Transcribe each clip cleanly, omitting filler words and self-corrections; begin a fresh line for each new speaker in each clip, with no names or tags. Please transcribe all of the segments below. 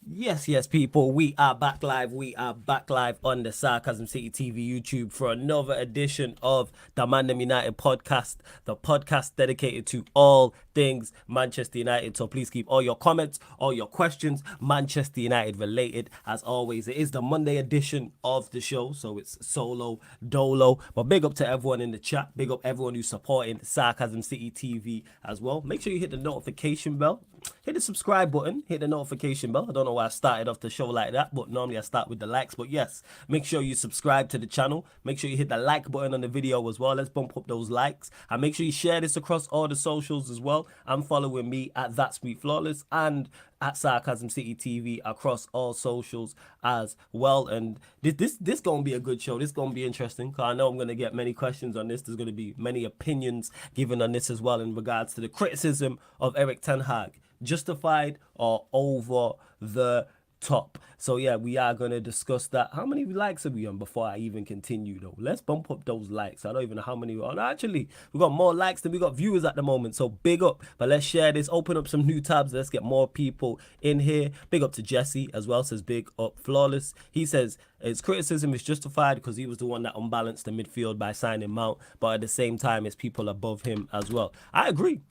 Yes, people. We are back live. We are back live on the Sarcasm City TV YouTube for another edition of the ManDem United podcast, the podcast dedicated to all things Manchester United. So please keep all your comments, all your questions, Manchester United related. As always, it is the Monday edition of the show, so it's solo dolo. But big up to everyone in the chat. Big up everyone who's supporting Sarcasm City TV as well. Make sure you hit the notification bell. Hit the subscribe button, hit the notification bell. I don't know why I started off the show like that, but normally I start with the likes. But yes, make sure you subscribe to the channel. Make sure you hit the like button on the video as well. Let's bump up those likes. And make sure you share this across all the socials as well. I'm following me at That Sweet Flawless and at Sarcasm City TV across all socials as well. And this gonna be a good show. This gonna be interesting because I know I'm gonna get many questions on this. There's gonna be many opinions given on this as well in regards to the criticism of ERIK Ten Hag. Justified or over the top. So yeah, we are going to discuss that. How many likes are we on before I even continue though? Let's bump up those likes. I don't even know how many we're on. Actually, we got more likes than we got viewers at the moment. So big up. But let's share this. Open up some new tabs. Let's get more people in here. Big up to Jesse as well. Says big up Flawless. He says his criticism is justified because he was the one that unbalanced the midfield by signing Mount. But at the same time, it's people above him as well. I agree.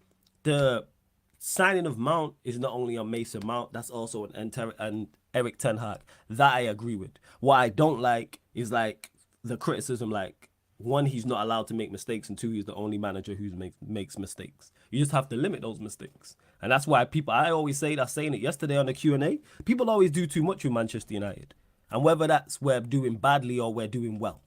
The signing of Mount is not only on Mason Mount, that's also an ERIK Ten Hag. That I agree with. What I don't like is like the criticism, like one, he's not allowed to make mistakes, and two, he's the only manager who makes mistakes. You just have to limit those mistakes, and that's why people. I always say that. Saying it yesterday on the Q&A. People always do too much with Manchester United, and whether that's we're doing badly or we're doing well.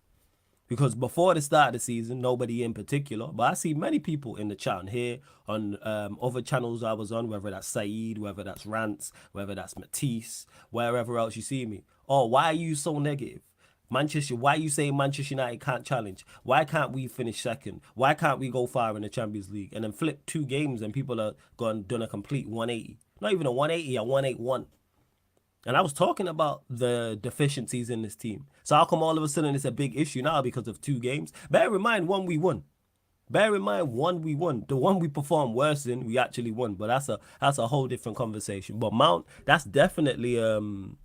Because before the start of the season, nobody in particular, but I see many people in the chat and here on other channels I was on, whether that's Saeed, whether that's Rants, whether that's Matisse, wherever else you see me. Oh, why are you so negative? Manchester, why are you saying Manchester United can't challenge? Why can't we finish second? Why can't we go far in the Champions League? And then flip 2 games and people are done a complete 180. Not even a 180, a 181. And I was talking about the deficiencies in this team. So how come all of a sudden it's a big issue now because of 2 games? Bear in mind, one we won. Bear in mind, one we won. The one we performed worse in, we actually won. But that's a whole different conversation. But Mount, that's definitely on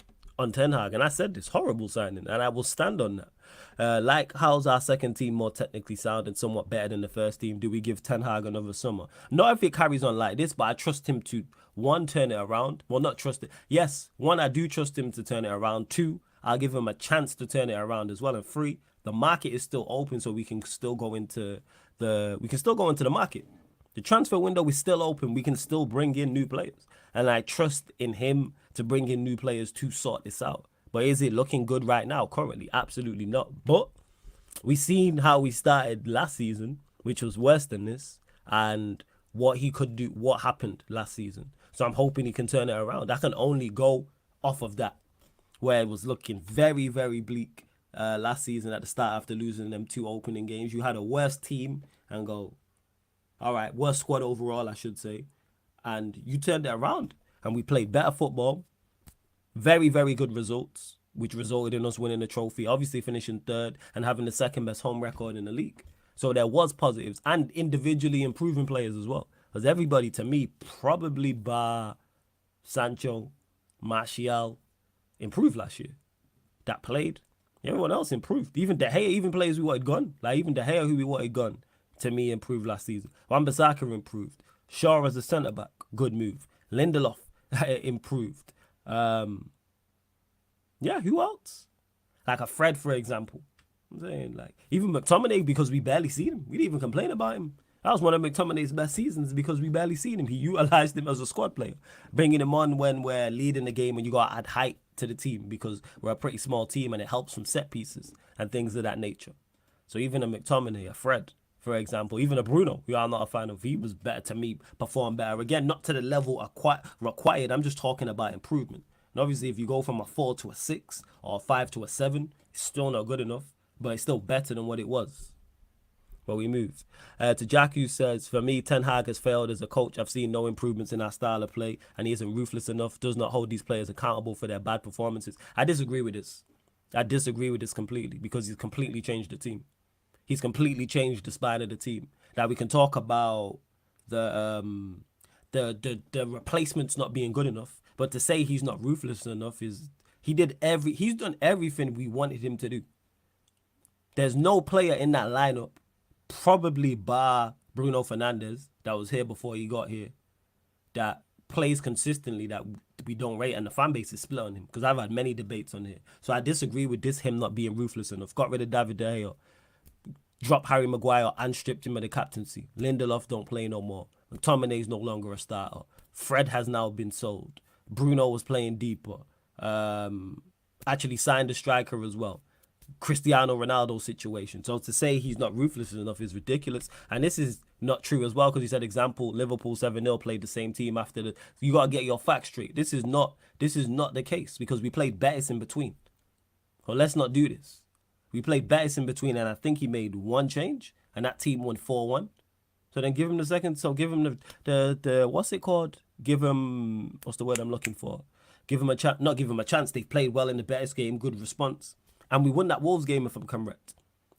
Ten Hag. And I said this, horrible signing. And I will stand on that. Like, how's our second team more technically sound and somewhat better than the first team? Do we give Ten Hag another summer? Not if it carries on like this, but I trust him to, one, turn it around. Well, not trust it. Yes, one, I do trust him to turn it around. Two, I'll give him a chance to turn it around as well. And three, the market is still open, so we can still go into the market. The transfer window is still open. We can still bring in new players. And I trust in him to bring in new players to sort this out. But is it looking good right now? Currently, absolutely not. But we've seen how we started last season, which was worse than this, and what he could do, what happened last season. So I'm hoping he can turn it around. I can only go off of that, where it was looking very, very bleak last season at the start after losing them 2 opening games. You had a worse team and go, all right, worst squad overall, I should say. And you turned it around, and we played better football. Very, very good results, which resulted in us winning the trophy, obviously finishing third and having the second best home record in the league. So there was positives and individually improving players as well. Because everybody, to me, probably bar Sancho, Martial, improved last year. That played. Everyone else improved. Even De Gea, even players we wanted gone. Like even De Gea, who we wanted gone, to me, improved last season. Wan-Bissaka improved. Shaw as a centre-back, good move. Lindelof improved. Yeah, who else? Like a Fred, for example. I'm saying, like, even McTominay, because we barely seen him. We didn't even complain about him. That was one of McTominay's best seasons because we barely seen him. He utilized him as a squad player, bringing him on when we're leading the game and you got to add height to the team because we're a pretty small team and it helps from set pieces and things of that nature. So even a McTominay, a Fred, for example, even a Bruno, who I'm not a fan of, he was better to me, performed better. Again, not to the level required. I'm just talking about improvement. And obviously, if you go from a 4 to a 6 or a 5 to a 7, it's still not good enough, but it's still better than what it was. But we move. To Jack, who says, for me, Ten Hag has failed as a coach. I've seen no improvements in our style of play, and he isn't ruthless enough, does not hold these players accountable for their bad performances. I disagree with this. I disagree with this completely because he's completely changed the team. He's completely changed the spine of the team. Now, we can talk about the replacements not being good enough. But to say he's not ruthless enough is he's done everything we wanted him to do. There's no player in that lineup, probably bar Bruno Fernandes, that was here before he got here, that plays consistently that we don't rate, and the fan base is split on him because I've had many debates on here. So I disagree with him not being ruthless enough. Got rid of David De Gea, dropped Harry Maguire and stripped him of the captaincy. Lindelof don't play no more. McTominay's no longer a starter. Fred has now been sold. Bruno was playing deeper. Actually signed a striker as well. Cristiano Ronaldo situation. So to say he's not ruthless enough is ridiculous. And this is not true as well, because he said, example, Liverpool 7-0 played the same team after the... You got to get your facts straight. This is not the case, because we played Betis in between. So let's not do this. We played Betis in between, and I think he made one change, and that team won 4-1. So then give him the second... So give him the what's it called? Give him... What's the word I'm looking for? Give him a chance. Not give him a chance. They played well in the Betis game. Good response. And we won that Wolves game, if I'm correct.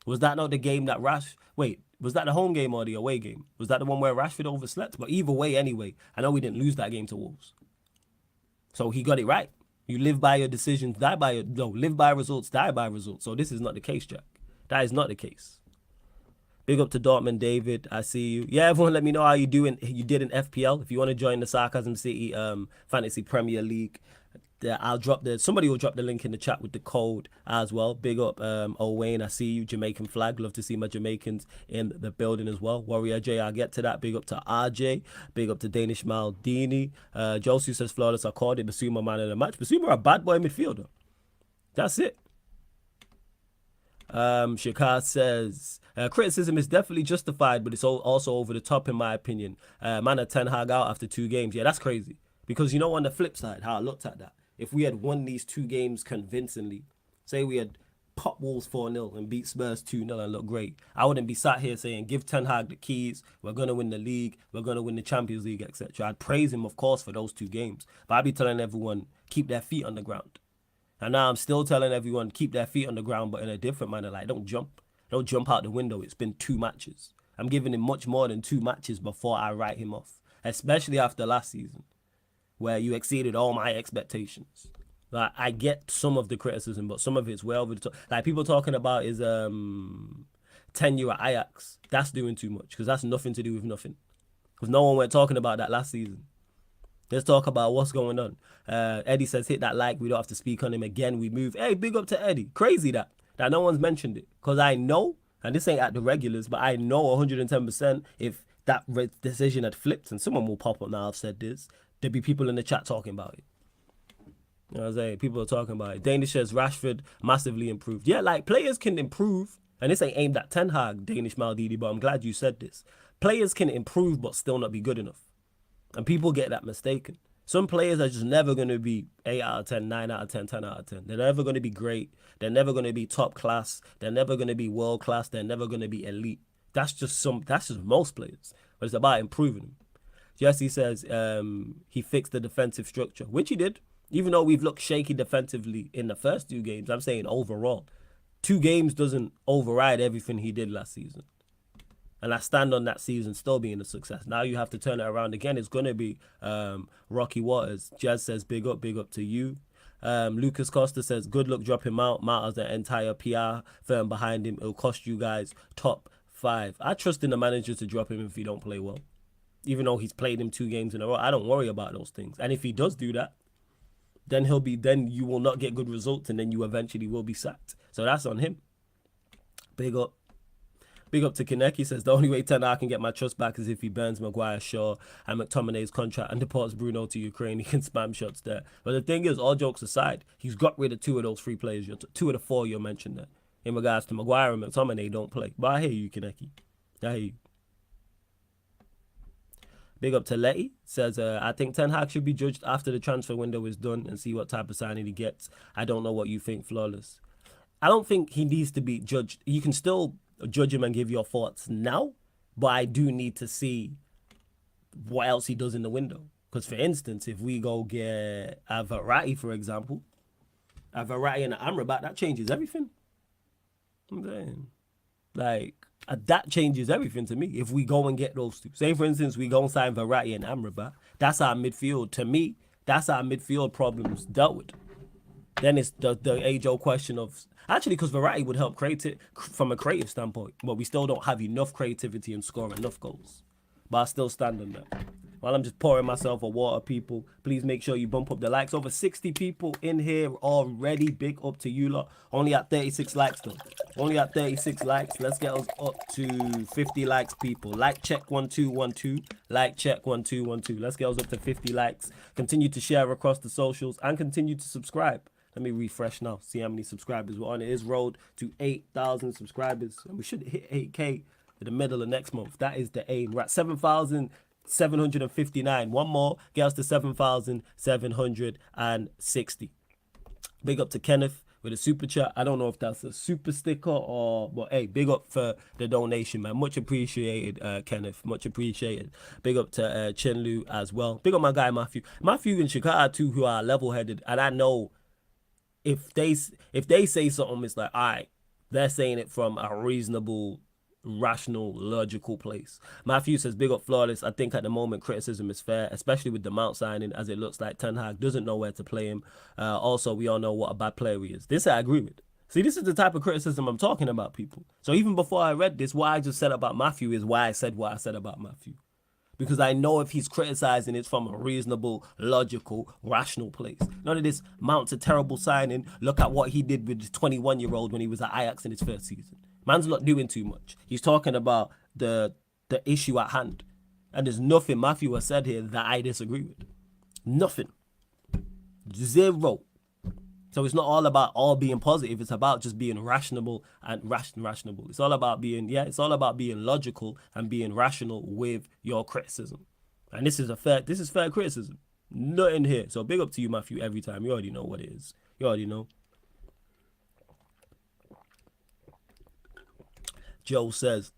Was that not the game that was that the home game or the away game? Was that the one where Rashford overslept? But either way, anyway, I know we didn't lose that game to Wolves. So he got it right. You live by your decisions, live by results, die by results. So this is not the case, Jack. That is not the case. Big up to Dortmund, David. I see you. Yeah, everyone let me know how you did in FPL. If you want to join the Sarcasm City Fantasy Premier League, somebody will drop the link in the chat with the code as well. Big up Owain, I see you. Jamaican flag, love to see my Jamaicans in the building as well. Warrior J, I'll get to that. Big up to RJ, big up to Danish Maldini. Josu says flawless, I called it. Basuma man of the match. Basuma a bad boy midfielder. That's it. Shakar says criticism is definitely justified, but it's also over the top in my opinion. Man at 10 HAG out after 2 games. Yeah, that's crazy. Because you know, on the flip side, how I looked at that, if we had won these 2 games convincingly, say we had popped Wolves 4-0 and beat Spurs 2-0 and looked great, I wouldn't be sat here saying, give Ten Hag the keys, we're going to win the league, we're going to win the Champions League, etc. I'd praise him, of course, for those 2 games. But I'd be telling everyone, keep their feet on the ground. And now I'm still telling everyone, keep their feet on the ground, but in a different manner. Like, don't jump out the window. It's been 2 matches. I'm giving him much more than 2 matches before I write him off, especially after last season, where you exceeded all my expectations. Like, I get some of the criticism, but some of it's way over the top. Like, people talking about his tenure at Ajax. That's doing too much, because that's nothing to do with nothing. Because no one went talking about that last season. Let's talk about what's going on. Eddie says, hit that like. We don't have to speak on him again. We move. Hey, big up to Eddie. Crazy that no one's mentioned it. Because I know, and this ain't at the regulars, but I know 110% if that decision had flipped, and someone will pop up now, I've said this, there'd be people in the chat talking about it. You know what I'm saying? People are talking about it. Danish says Rashford massively improved. Yeah, like, players can improve, and this ain't aimed at Ten Hag, Danish Maldini, but I'm glad you said this. Players can improve but still not be good enough. And people get that mistaken. Some players are just never going to be 8 out of 10, 9 out of 10, 10 out of 10. They're never going to be great. They're never going to be top class. They're never going to be world class. They're never going to be elite. That's just most players. But it's about improving them. Jesse says he fixed the defensive structure, which he did. Even though we've looked shaky defensively in the first 2 games, I'm saying overall. 2 games doesn't override everything he did last season. And I stand on that season still being a success. Now you have to turn it around again. It's going to be rocky waters. Jazz says, big up to you. Lucas Costa says, good luck dropping him out. Matters the entire PR firm behind him. It'll cost you guys top 5. I trust in the manager to drop him if he don't play well. Even though he's played him 2 games in a row, I don't worry about those things. And if he does do that, then you will not get good results, and then you eventually will be sacked. So that's on him. Big up. Big up to Kaneki, says the only way Ten Hag can get my trust back is if he burns Maguire, Shaw, and McTominay's contract and deports Bruno to Ukraine. He can spam shots there. But the thing is, all jokes aside, he's got rid of 2 of those 3 players. 2 of the 4 you mentioned there. In regards to Maguire and McTominay don't play. But I hear you, Kaneki. I hear you. Big up to Letty, says, I think Ten Hag should be judged after the transfer window is done and see what type of signing he gets. I don't know what you think, Flawless. I don't think he needs to be judged. You can still judge him and give your thoughts now, but I do need to see what else he does in the window. Because, for instance, if we go get a Verratti, for example, a Verratti and an Amrabat, that changes everything. I'm saying, like, that changes everything to me. If we go and get those 2, say for instance we go and sign Verratti and Amrabat, that's our midfield. To me, That's our midfield problems dealt with. Then it's the age-old question of actually, because variety would help create it from a creative standpoint, but we still don't have enough creativity and score enough goals. But I still stand on that. While I'm just pouring myself a water, people, please make sure you bump up the likes. Over 60 people in here already. Big up to you lot. Only at 36 likes though. Only at 36 likes. Let's get us up to 50 likes, people. Like check 1212. Like check 1212. Let's get us up to 50 likes. Continue to share across the socials and continue to subscribe. Let me refresh now. See how many subscribers we're on. It is road to 8,000 subscribers, and we should hit 8K in the middle of next month. That is the aim. We're at 7,759. One more, get us to 7,760. Big up to Kenneth with a super chat. I don't know if that's a super sticker or, but hey, big up for the donation, man. Much appreciated, Kenneth. Much appreciated. Big up to Chinlu as well. Big up my guy Matthew. Matthew and Chicago too, who are level-headed, and I know if they say something, it's like, all right, they're saying it from a reasonable, rational, logical place. Matthew says, big up Flawless. I think at the moment criticism is fair, especially with the Mount signing, as it looks like Ten Hag doesn't know where to play him. Also, we all know what a bad player he is. This I agree with. See, this is the type of criticism I'm talking about, people. So even before I read this, what I just said about Matthew is why I said what I said about Matthew. Because I know if he's criticizing it from a reasonable, logical, rational place. None of this Mount's a terrible signing. Look at what he did with the 21-year-old when he was at Ajax in his first season. Man's not doing too much. He's talking about the issue at hand. And there's nothing Matthew has said here that I disagree with. Nothing. Zero. So it's not all about all being positive. It's about just being rational and rational. It's all about being, logical and being rational with your criticism. And this is fair criticism. Nothing here. So big up to you, Matthew, every time. You already know what it is. You already know. Joe says,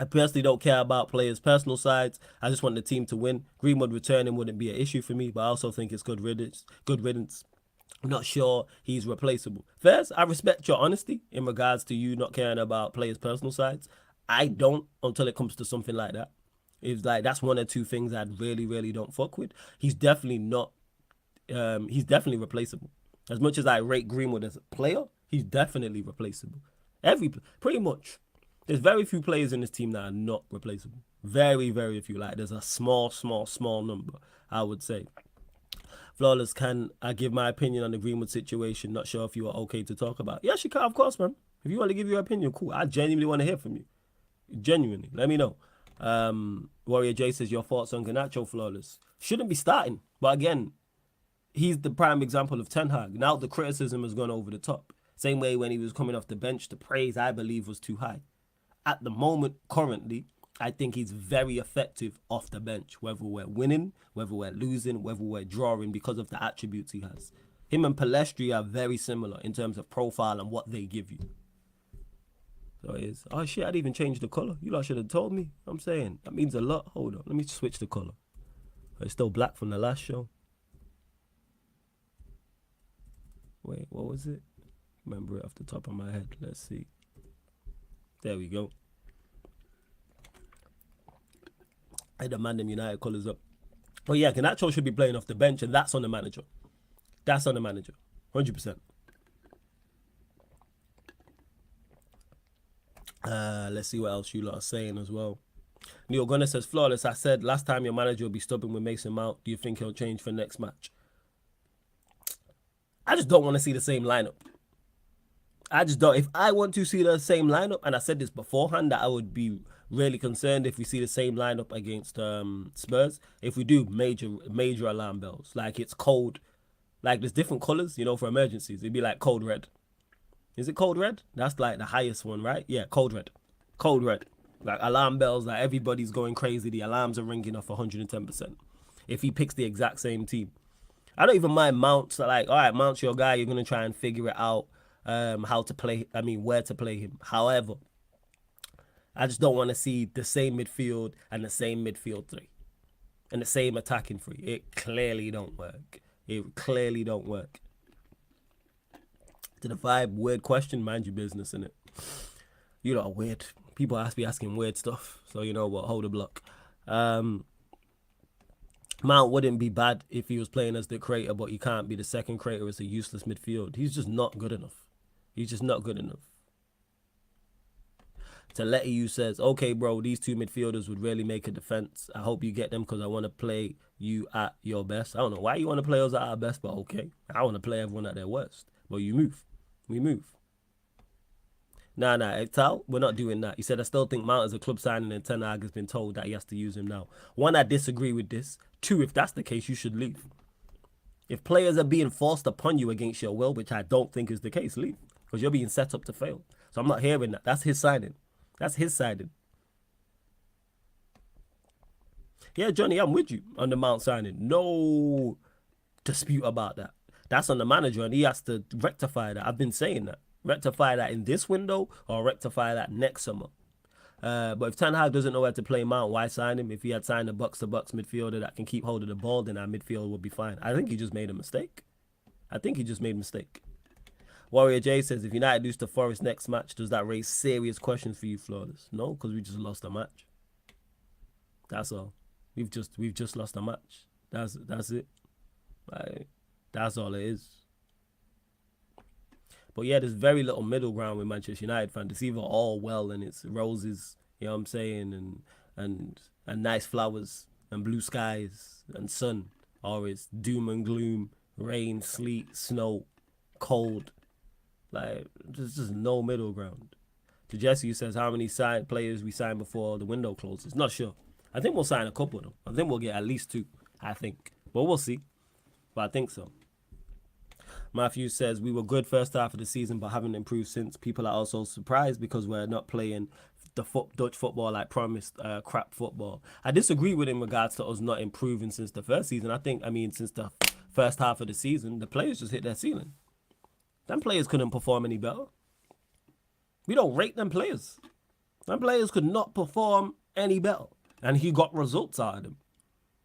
I personally don't care about players' personal sides. I just want the team to win. Greenwood returning wouldn't be an issue for me, but I also think it's good riddance. I'm not sure he's replaceable. First, I respect your honesty in regards to you not caring about players' personal sides. I don't until it comes to something like that. It's like that's one or two things I really, really don't fuck with. He's definitely not. He's definitely replaceable. As much as I rate Greenwood as a player, he's definitely replaceable. Pretty much. There's very few players in this team that are not replaceable. Very, very few. Like there's a small number, I would say. Flawless, can I give my opinion on the Greenwood situation? Not sure if you are okay to talk about. Yes, you can, of course, man. If you want to give your opinion, cool. I genuinely want to hear from you. Genuinely. Let me know. Warrior J says, your thoughts on Garnacho, Flawless. Shouldn't be starting. But again, he's the prime example of Ten Hag. Now the criticism has gone over the top. Same way when he was coming off the bench, the praise, I believe, was too high. At the moment, currently, I think he's very effective off the bench, whether we're winning, whether we're losing, whether we're drawing, because of the attributes he has. Him and Palestri are very similar in terms of profile and what they give you. So it is. Oh shit, I didn't even change the color. You lot should have told me. I'm saying, that means a lot. Hold on, let me switch the color. It's still black from the last show. Wait, what was it? Remember it off the top of my head. Let's see. There we go. I had the ManDem United colours up. But yeah, Garnacho should be playing off the bench, and that's on the manager. That's on the manager. 100%. Let's see what else you lot are saying as well. Neil Gunner says, Flawless, I said last time your manager will be stubborn with Mason Mount. Do you think he'll change for next match? I just don't want to see the same lineup. I just don't. If I want to see the same lineup, and I said this beforehand, that I would be really concerned if we see the same lineup against Spurs. If we do, major alarm bells. Like it's cold. Like there's different colours, you know, for emergencies. It'd be like cold red. Is it cold red? That's like the highest one, right? Yeah, cold red. Cold red. Like alarm bells, like everybody's going crazy. The alarms are ringing off 110%. If he picks the exact same team. I don't even mind Mount. So like, all right, Mount's your guy. You're going to try and figure it out. How to play, where to play him. However, I just don't want to see the same midfield and the same midfield three and the same attacking three. It clearly don't work. It clearly don't work. To the vibe, weird question, mind your business, innit? You know, weird. People be asking weird stuff. So you know what, hold the block. Mount wouldn't be bad if he was playing as the creator, but he can't be the second creator. It's a useless midfield. He's just not good enough. He's just not good enough. Teletiou says, okay, bro, these two midfielders would really make a defense. I hope you get them because I want to play you at your best. I don't know why you want to play us at our best, but okay. I want to play everyone at their worst. But you move. We move. Nah, Tal, we're not doing that. He said, I still think Mount is a club signing and Ten Hag has been told that he has to use him now. One, I disagree with this. Two, if that's the case, you should leave. If players are being forced upon you against your will, which I don't think is the case, leave. Because you're being set up to fail. So I'm not hearing that. That's his signing. That's his signing. Yeah, Johnny, I'm with you on the Mount signing. No dispute about that. That's on the manager, and he has to rectify that. I've been saying that. Rectify that in this window or rectify that next summer. But if Ten Hag doesn't know where to play Mount, why sign him? If he had signed a box-to-box midfielder that can keep hold of the ball, then our midfield would be fine. I think he just made a mistake. Warrior J says, if United lose to Forest next match, does that raise serious questions for you, Flawless? No, because we just lost a match. That's all. We've just lost a match. That's it. Like, that's all it is. But yeah, there's very little middle ground with Manchester United fans. It's either all well and it's roses, you know what I'm saying, and nice flowers and blue skies and sun, or it's doom and gloom, rain, sleet, snow, cold. Like, there's just no middle ground. To Jesse, who says, how many players we signed before the window closes? Not sure. I think we'll sign a couple, though. I think we'll get at least 2, I think. But we'll see. But I think so. Matthew says, we were good first half of the season, but haven't improved since. People are also surprised because we're not playing the Dutch football like promised, crap football. I disagree with in regards to us not improving since the first season. Since the first half of the season, the players just hit their ceiling. Them players couldn't perform any better. We don't rate them players. Them players could not perform any better. And he got results out of them.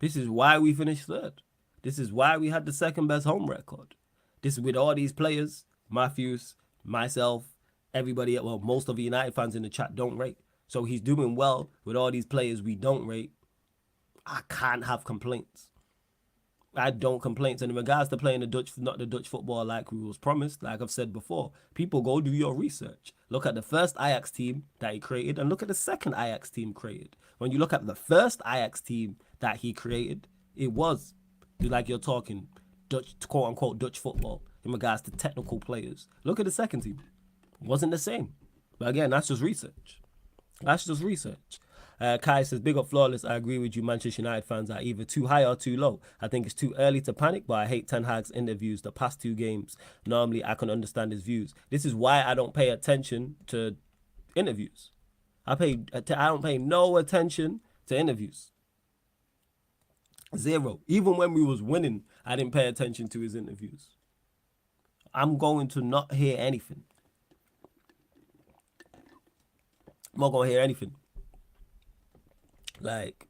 This is why we finished third. This is why we had the second best home record. This is with all these players, Matthews, myself, everybody, well, most of the United fans in the chat don't rate. So he's doing well with all these players we don't rate. I can't have complaints. I don't complain. And in regards to playing not the Dutch football like we was promised, like I've said before, people go do your research. Look at the first Ajax team that he created and look at the second Ajax team created. When you look at the first Ajax team that he created, it was like you're talking Dutch, quote unquote, Dutch football in regards to technical players. Look at the second team. It wasn't the same. But again, that's just research. Kai says, big up Flawless. I agree with you. Manchester United fans are either too high or too low. I think it's too early to panic, but I hate Ten Hag's interviews the past 2 games. Normally, I can understand his views. This is why I don't pay attention to interviews. I don't pay no attention to interviews. 0. Even when we was winning, I didn't pay attention to his interviews. I'm going to not hear anything. I'm not going to hear anything. Like,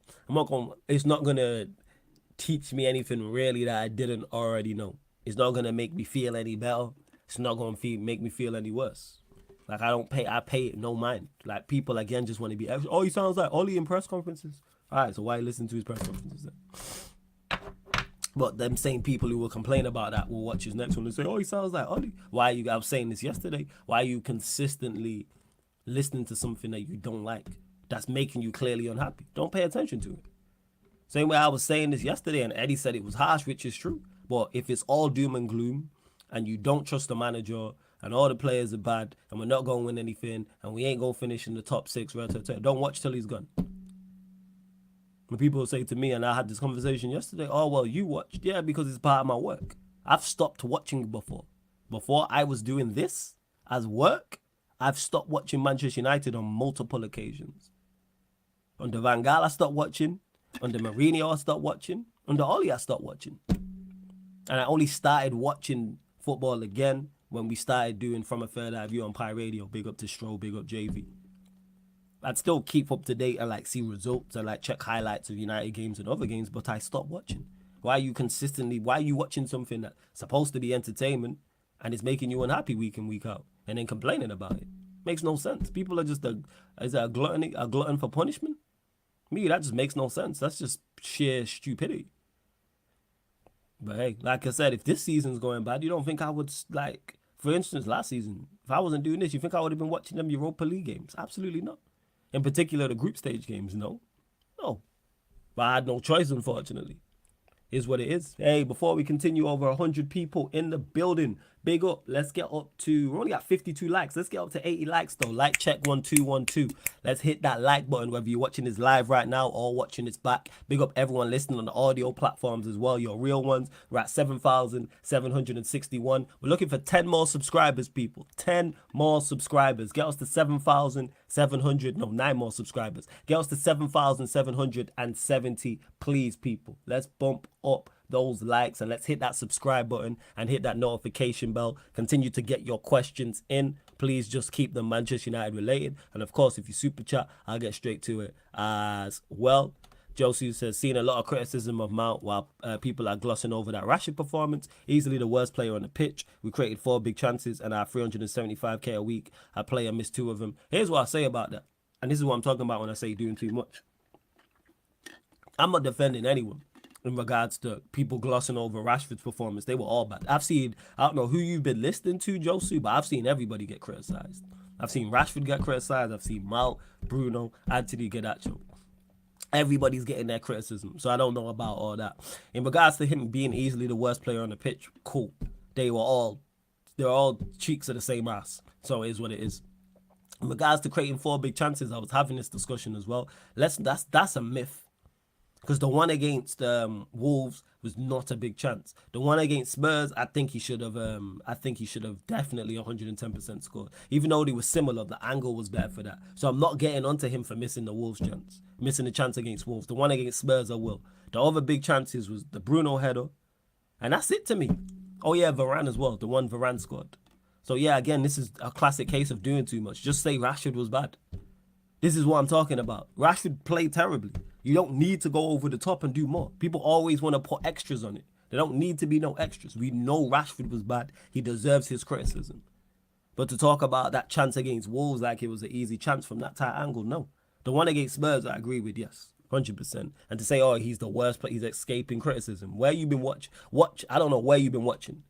it's not going to teach me anything really that I didn't already know. It's not going to make me feel any better. It's not going to make me feel any worse. Like, I pay it no mind. Like, people, again, just want to be, oh, he sounds like Ollie in press conferences. All right, so why listen to his press conferences then? But them same people who will complain about that will watch his next one and say, oh, he sounds like Ollie. I was saying this yesterday. Why are you consistently listening to something that you don't like? That's making you clearly unhappy. Don't pay attention to it. Same way I was saying this yesterday and Eddie said it was harsh, which is true. But if it's all doom and gloom and you don't trust the manager and all the players are bad and we're not going to win anything and we ain't going to finish in the top 6, don't watch till he's gone. When people say to me, and I had this conversation yesterday, oh, well, you watched. Yeah, because it's part of my work. I've stopped watching before. Before I was doing this as work, I've stopped watching Manchester United on multiple occasions. Under Van Gaal, I stopped watching. Under Mourinho, I stopped watching. Under Ollie, I stopped watching. And I only started watching football again when we started doing From a Third Eye View on Pi Radio. Big up to Stroh, big up JV. I'd still keep up to date and like see results and like check highlights of United games and other games, but I stopped watching. Why are you watching something that's supposed to be entertainment and it's making you unhappy week in, week out and then complaining about it? Makes no sense. People are just a glutton for punishment? Me, that just makes no sense. That's just sheer stupidity. But hey, like I said, if this season's going bad, you don't think I would, like, for instance, last season, if I wasn't doing this, you think I would have been watching them Europa League games? Absolutely not. In particular, the group stage games, no. No. But I had no choice, unfortunately. Is what it is. Hey, before we continue, over 100 people in the building. Big up. Let's get up to, we're only at 52 likes. Let's get up to 80 likes though. Like check 1212. Let's hit that like button, whether you're watching this live right now or watching this back. Big up everyone listening on the audio platforms as well, your real ones. We're at 7,761. We're looking for 10 more subscribers, people. 10 more subscribers. Get us to 7,700. No, 9 more subscribers. Get us to 7,770, please, people. Let's bump up those likes and let's hit that subscribe button and hit that notification bell. Continue to get your questions in. Please just keep them Manchester United related. And of course, if you super chat, I'll get straight to it as well. Josie says, seen a lot of criticism of Mount while people are glossing over that Rashford performance. Easily the worst player on the pitch. We created 4 big chances and our 375k a week. Our player missed 2 of them. Here's what I say about that. And this is what I'm talking about when I say doing too much. I'm not defending anyone in regards to people glossing over Rashford's performance. They were all bad. I don't know who you've been listening to, Josu, but I've seen everybody get criticized. I've seen Rashford get criticized. I've seen Mount, Bruno, Anthony Garnacho. Everybody's getting their criticism, so I don't know about all that. In regards to him being easily the worst player on the pitch, cool. They're all cheeks of the same ass, so it is what it is. In regards to creating 4 big chances, I was having this discussion as well. That's a myth. Because the one against Wolves was not a big chance. The one against Spurs, I think he should have definitely 110% scored. Even though they were similar, the angle was better for that. So I'm not getting onto him for missing the Wolves chance, missing the chance against Wolves. The one against Spurs, I will. The other big chances was the Bruno header, and that's it to me. Oh yeah, Varane as well. The one Varane scored. So yeah, again, this is a classic case of doing too much. Just say Rashford was bad. This is what I'm talking about. Rashford played terribly. You don't need to go over the top and do more. People always want to put extras on it. There don't need to be no extras. We know Rashford was bad. He deserves his criticism. But to talk about that chance against Wolves like it was an easy chance from that tight angle, no. The one against Spurs, I agree with, yes, 100%. And to say, oh, he's the worst, but he's escaping criticism. Where you been I don't know where you've been watching.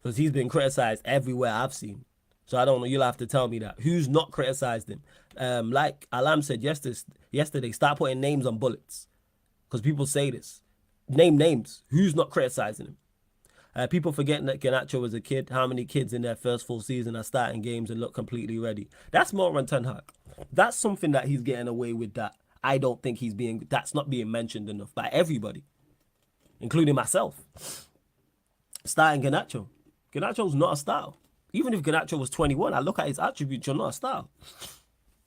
Because he's been criticized everywhere I've seen. So I don't know. You'll have to tell me that. Who's not criticized him? Like Alam said yesterday, start putting names on bullets. Because people say this. Name names. Who's not criticizing him? People forgetting that Garnacho was a kid. How many kids in their first full season are starting games and look completely ready? That's more on Ten Hag. That's something that he's getting away with that I don't think that's not being mentioned enough by everybody, including myself. Starting Garnacho. Garnacho's not a star. Even if Garnacho was 21, I look at his attributes, you're not a star.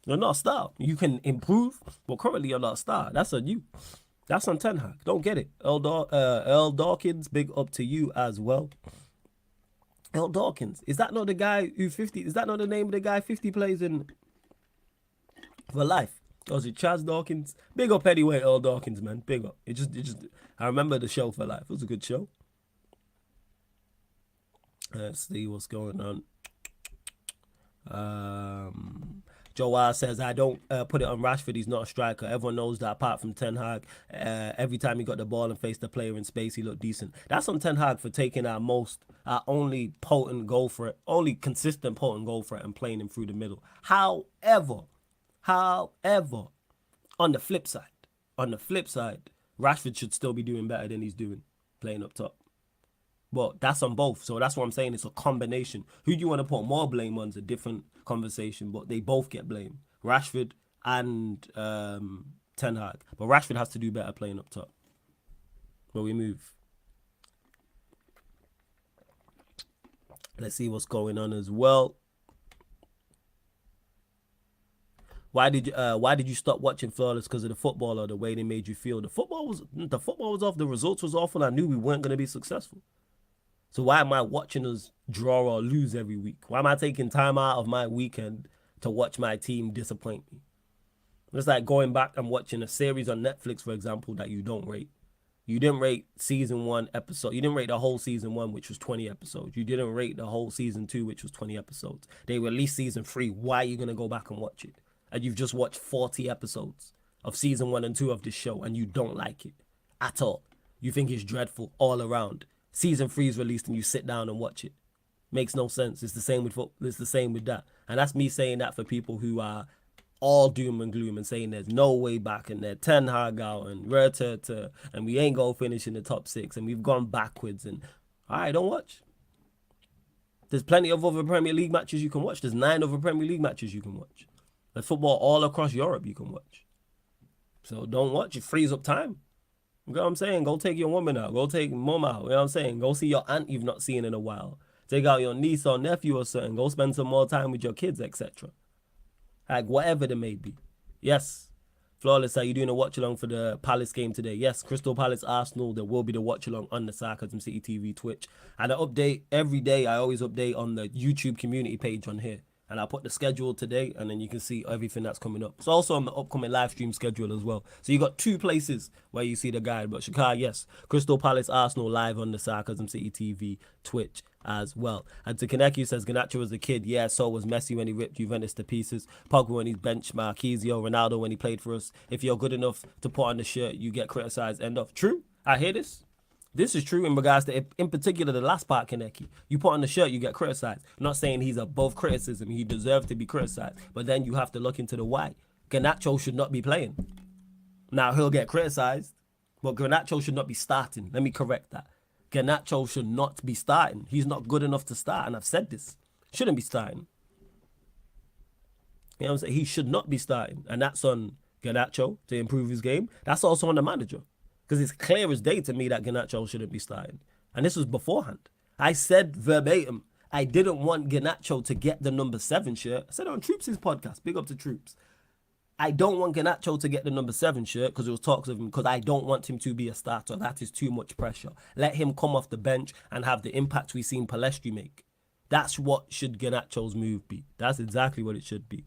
You're not a star. You can improve, but currently you're not a star. That's on you. That's on Ten Hag. Don't get it. Earl Dawkins, big up to you as well. Earl Dawkins. Is that not the guy who 50? Is that not the name of the guy 50 plays in for life? Or is it Chaz Dawkins? Big up anyway, Earl Dawkins, man. Big up. It just. I remember the show for life. It was a good show. Let's see what's going on. Joel says, I don't put it on Rashford. He's not a striker. Everyone knows that apart from Ten Hag, every time he got the ball and faced the player in space, he looked decent. That's on Ten Hag for taking our only potent goal for it, only consistent potent goal for it and playing him through the middle. However, on the flip side, Rashford should still be doing better than he's doing playing up top. Well, that's on both. So that's what I'm saying. It's a combination. Who do you want to put more blame on is a different conversation, but they both get blamed. Rashford and Ten Hag. But Rashford has to do better playing up top. But we move. Let's see what's going on as well. Why did you stop watching Flawless? Because of the football or the way they made you feel? The football was off. The results was awful. I knew we weren't going to be successful. So why am I watching us draw or lose every week? Why am I taking time out of my weekend to watch my team disappoint me? It's like going back and watching a series on Netflix, for example, that you don't rate. You didn't rate season 1 episode. You didn't rate the whole season 1, which was 20 episodes. You didn't rate the whole season 2, which was 20 episodes. They released season 3. Why are you going to go back and watch it? And you've just watched 40 episodes of season 1 and 2 of this show and you don't like it at all. You think it's dreadful all around. Season 3 is released and you sit down and watch it. Makes no sense. It's the same with football. It's the same with that. And that's me saying that for people who are all doom and gloom and saying there's no way back and they're 10 HAG out and and we ain't going to finish in the top 6 and we've gone backwards. And all right, don't watch. There's plenty of other Premier League matches you can watch. There's 9 other Premier League matches you can watch. There's football all across Europe you can watch. So don't watch. It frees up time. You know what I'm saying? Go take your woman out. Go take mom out. You know what I'm saying? Go see your aunt you've not seen in a while. Take out your niece or nephew or something. Go spend some more time with your kids, etc. Like whatever they may be. Yes. Flawless, are you doing a watch along for the Palace game today? Yes, Crystal Palace Arsenal. There will be the watch along on the Sarcasm City TV Twitch. And I update every day. I always update on the YouTube community page on here. And I'll put the schedule today, and then you can see everything that's coming up. It's also on the upcoming live stream schedule as well. So you got 2 places where you see the guide. But Shakar, yes, Crystal Palace Arsenal live on the Sarcasm City TV Twitch as well. And to Kaneki says, Garnacho was a kid. Yeah, so was Messi when he ripped Juventus to pieces. Pogba when he's benched Marquisio. Ronaldo when he played for us. If you're good enough to put on the shirt, you get criticised. End of. True. I hear this. This is true in regards to, in particular, the last part, Kaneki. You put on the shirt, you get criticised. I'm not saying he's above criticism. He deserves to be criticised. But then you have to look into the why. Garnacho should not be playing. Now, he'll get criticised, but Garnacho should not be starting. Let me correct that. Garnacho should not be starting. He's not good enough to start, and I've said this. Shouldn't be starting. You know what I'm saying? He should not be starting, and that's on Garnacho to improve his game. That's also on the manager. Because it's clear as day to me that Garnacho shouldn't be starting. And this was beforehand. I said verbatim, I didn't want Garnacho to get the number 7 shirt. I said it on Troops' podcast. Big up to Troops. I don't want Garnacho to get the number 7 shirt because it was talks of him, because I don't want him to be a starter. That is too much pressure. Let him come off the bench and have the impact we've seen Palestri make. That's what should Garnacho's move be. That's exactly what it should be.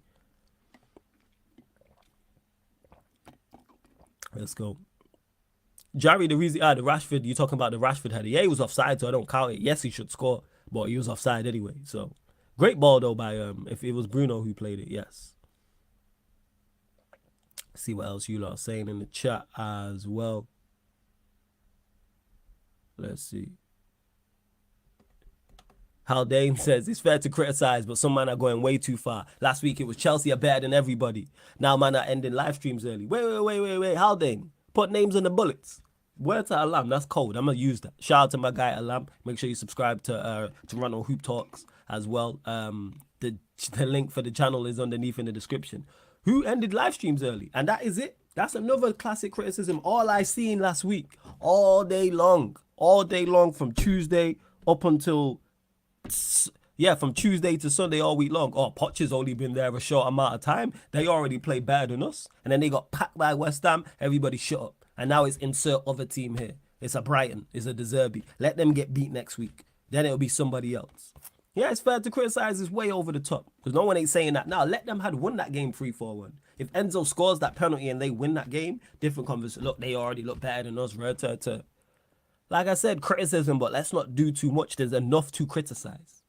Let's go. Jerry, the reason, the Rashford, you're talking about the Rashford header. Yeah, he was offside, so I don't count it. Yes, he should score, but he was offside anyway. So, great ball, though, by, if it was Bruno who played it, yes. See what else you lot are saying in the chat as well. Let's see. Haldane says, it's fair to criticize, but some man are going way too far. Last week, it was Chelsea are better than everybody. Now, man are ending live streams early. Wait. Haldane, put names on the bullets. Word to Alam, that's cold. I'm going to use that. Shout out to my guy Alam. Make sure you subscribe to Toronto Hoop Talks as well. The link for the channel is underneath in the description. Who ended live streams early? And that is it. That's another classic criticism. All I seen last week, all day long from Tuesday up until, from Tuesday to Sunday all week long. Oh, Poch has only been there a short amount of time. They already played better than us. And then they got packed by West Ham. Everybody shut up. And now it's insert other team here. It's a Brighton. It's a De Zerbi. Let them get beat next week. Then it'll be somebody else. Yeah, it's fair to criticize. It's way over the top. Because no one ain't saying that. Now, let them had won that game 3-4-1. If Enzo scores that penalty and they win that game, different conversation. Look, they already look better than us. Like I said, criticism, but let's not do too much. There's enough to criticize.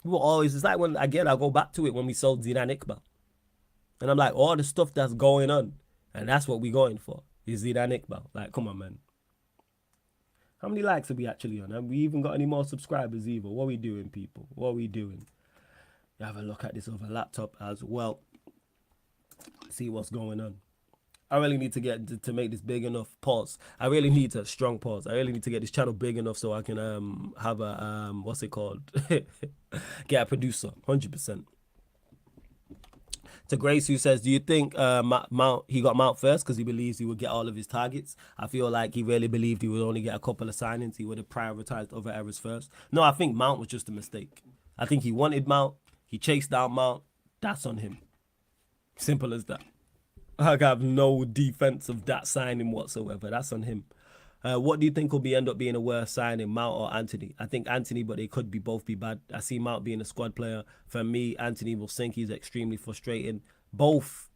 People always, it's like when, again, I'll go back to it when we sold Zidane Iqbal. And I'm like, all the stuff that's going on, and that's what we're going for. Is Zidane Iqbal. Like, come on, man. How many likes are we actually on? Have we even got any more subscribers either? What are we doing, people? What are we doing? You have a look at this other laptop as well. See what's going on. I really need to get to make this big enough. Pause. I really need a strong pause. I really need to get this channel big enough so I can have a what's it called? Get a producer. 100%. To Grace, who says, do you think he got Mount first because he believes he would get all of his targets? I feel like he really believed he would only get a couple of signings. He would have prioritized other errors first. No, I think Mount was just a mistake. I think he wanted Mount. He chased down Mount. That's on him. Simple as that. I have no defense of that signing whatsoever. That's on him. What do you think will end up being a worse signing, Mount or Anthony? I think Anthony, but they could both be bad. I see Mount being a squad player. For me, Anthony will sink. He's extremely frustrating. Both,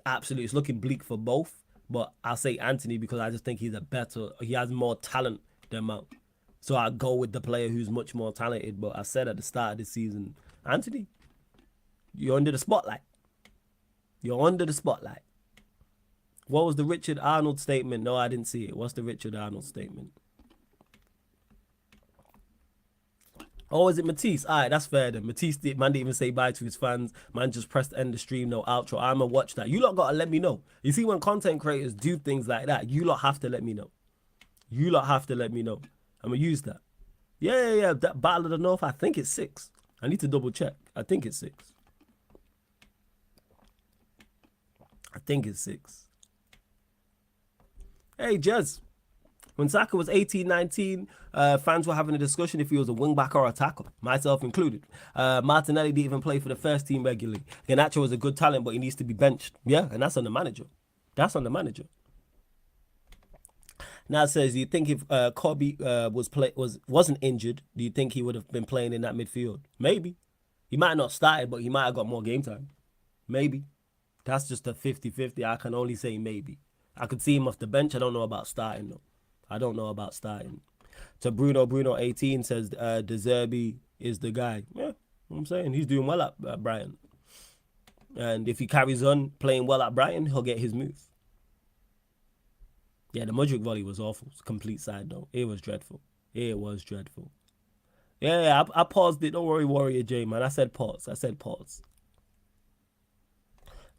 absolutely. It's looking bleak for both. But I'll say Anthony because I just think he has more talent than Mount. So I'll go with the player who's much more talented. But I said at the start of the season, Anthony, you're under the spotlight. You're under the spotlight. What was the Richard Arnold statement? No, I didn't see it. What's the Richard Arnold statement? Oh, is it Matisse? All right, that's fair then. Matisse, man didn't even say bye to his fans. Man just pressed end the stream, no outro. I'ma watch that. You lot gotta let me know. You see, when content creators do things like that, you lot have to let me know. You lot have to let me know. I'm gonna use that. Yeah. That Battle of the North, I think it's 6. I need to double check. I think it's 6. Hey, Jez. When Saka was 18, 19, fans were having a discussion if he was a wing-back or a tackle, myself included. Martinelli didn't even play for the first team regularly. Garnacho was a good talent, but he needs to be benched. Yeah, and that's on the manager. Now it says, do you think if Kobe wasn't injured, do you think he would have been playing in that midfield? Maybe. He might not started, but he might have got more game time. Maybe. That's just a 50-50. I can only say maybe. I could see him off the bench. I don't know about starting, though. To Bruno 18 says De Zerbi is the guy. Yeah, I'm saying he's doing well at Brighton. And if he carries on playing well at Brighton, he'll get his move. Yeah, the Mudryk volley was awful. It's a complete side note. It was dreadful. Yeah, I paused it. Don't worry, Warrior J, man. I said pause.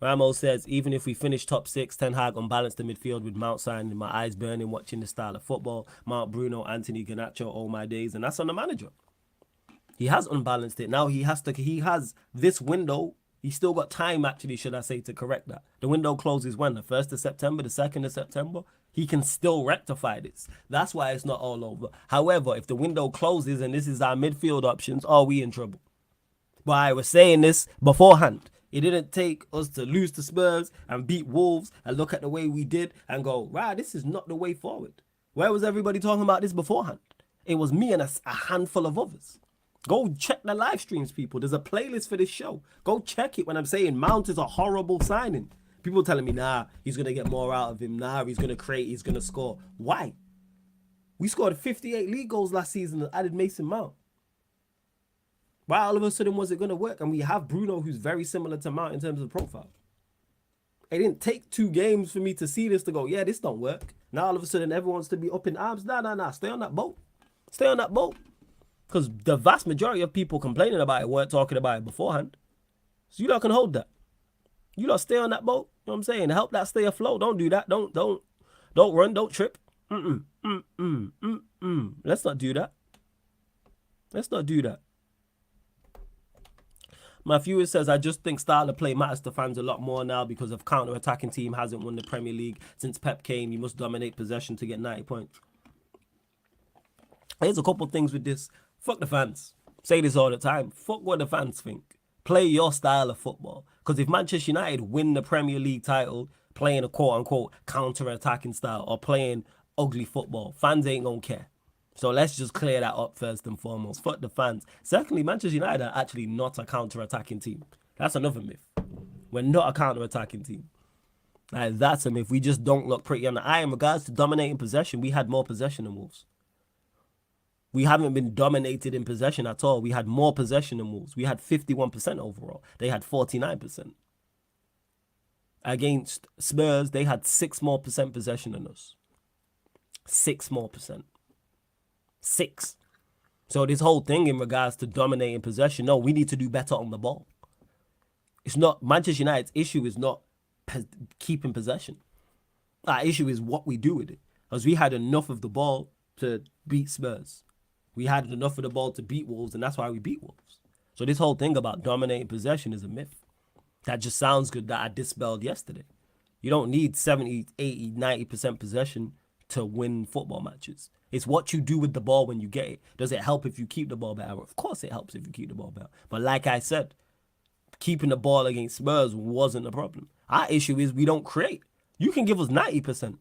Ramos says, even if we finish top 6, Ten Hag unbalanced the midfield with Mount signing, my eyes burning watching the style of football. Mount, Bruno, Anthony, Garnacho, all my days. And that's on the manager. He has unbalanced it. Now he has this window. He's still got time, actually, should I say, to correct that. The window closes when? The 1st of September, the 2nd of September? He can still rectify this. That's why it's not all over. However, if the window closes and this is our midfield options, are we in trouble? But I was saying this beforehand. It didn't take us to lose to Spurs and beat Wolves and look at the way we did and go, right, this is not the way forward. Where was everybody talking about this beforehand? It was me and a handful of others. Go check the live streams, people. There's a playlist for this show. Go check it when I'm saying Mount is a horrible signing. People telling me, nah, he's going to get more out of him. Nah, he's going to create, he's going to score. Why? We scored 58 league goals last season and added Mason Mount. Why all of a sudden was it going to work? And we have Bruno, who's very similar to Mount in terms of profile. It didn't take 2 games for me to see this to go, yeah, this don't work. Now all of a sudden everyone wants to be up in arms. Nah. Stay on that boat. Because the vast majority of people complaining about it weren't talking about it beforehand. So you lot can hold that. You lot stay on that boat. You know what I'm saying? Help that stay afloat. Don't do that. Don't run. Don't trip. Let's not do that. My viewer says, I just think style of play matters to fans a lot more now because of counter-attacking team hasn't won the Premier League since Pep came. You must dominate possession to get 90 points. Here's a couple things with this. Fuck the fans. Say this all the time. Fuck what the fans think. Play your style of football. Because if Manchester United win the Premier League title playing a quote-unquote counter-attacking style or playing ugly football, fans ain't gonna care. So let's just clear that up first and foremost. Fuck the fans. Secondly, Manchester United are actually not a counter-attacking team. That's another myth. We're not a counter-attacking team. Like, that's a myth. We just don't look pretty on the eye. In regards to dominating possession, we had more possession than Wolves. We haven't been dominated in possession at all. We had more possession than Wolves. We had 51% overall. They had 49%. Against Spurs, they had 6% more possession than us. 6% more. 6. So this whole thing in regards to dominating possession, no, we need to do better on the ball. It's not, Manchester United's issue is not keeping possession. Our issue is what we do with it. Because we had enough of the ball to beat Spurs. We had enough of the ball to beat Wolves, and that's why we beat Wolves. So this whole thing about dominating possession is a myth. That just sounds good that I dispelled yesterday. You don't need 70, 80, 90% possession to win football matches. It's what you do with the ball when you get it. Does it help if you keep the ball better? Of course it helps if you keep the ball better. But like I said, keeping the ball against Spurs wasn't a problem. Our issue is we don't create. You can give us 90%.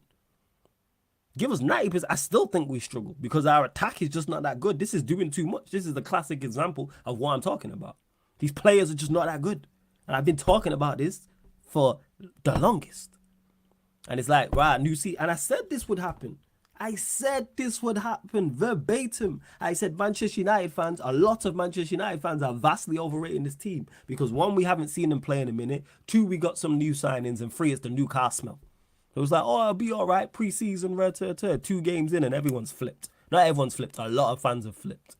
Give us 90%. I still think we struggle because our attack is just not that good. This is doing too much. This is the classic example of what I'm talking about. These players are just not that good. And I've been talking about this for the longest. And it's like, right, new seat. And I said this would happen. Verbatim. I said Manchester United fans, a lot of Manchester United fans are vastly overrating this team because 1, we haven't seen them play in a minute. 2, we got some new signings. And 3, it's the new car smell. It was like, oh, it'll be all right. Pre-season, 2 games in and everyone's flipped. Not everyone's flipped. A lot of fans have flipped.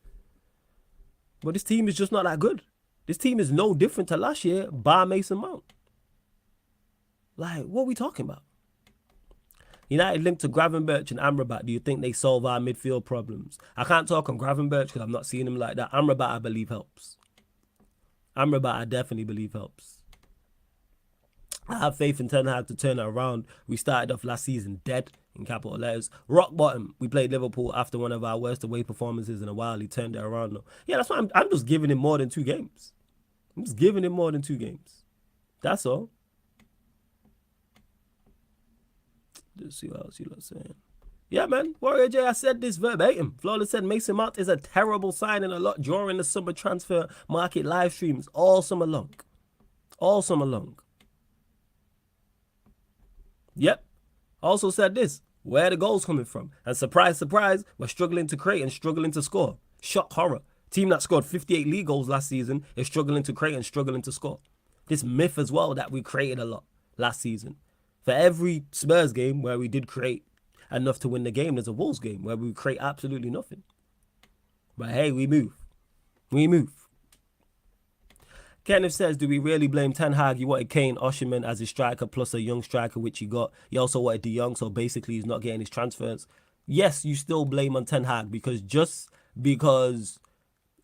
But this team is just not that good. This team is no different to last year, bar Mason Mount. Like, what are we talking about? United linked to Gravenberch and Amrabat. Do you think they solve our midfield problems? I can't talk on Gravenberch because I'm not seeing him like that. Amrabat, I believe, helps. Amrabat, I definitely believe, helps. I have faith in Ten Hag to turn it around. We started off last season dead, in capital letters. Rock bottom. We played Liverpool after one of our worst away performances in a while. He turned it around though. Yeah, that's why I'm just giving him more than 2 games. I'm just giving him more than 2 games. That's all. Let's see what else you lot saying. Yeah, man. Warrior J, I said this verbatim. Flawless said Mason Mount is a terrible signing a lot during the summer transfer market live streams all summer long. All summer long. Yep. Also said this. Where are the goals coming from? And surprise, surprise, we're struggling to create and struggling to score. Shock horror. Team that scored 58 league goals last season is struggling to create and struggling to score. This myth as well that we created a lot last season. For every Spurs game where we did create enough to win the game, there's a Wolves game where we create absolutely nothing. But hey, we move. We move. Kenneth says, do we really blame Ten Hag? He wanted Kane, Osimhen as his striker plus a young striker, which he got. He also wanted De Jong, so basically he's not getting his transfers. Yes, you still blame on Ten Hag because just because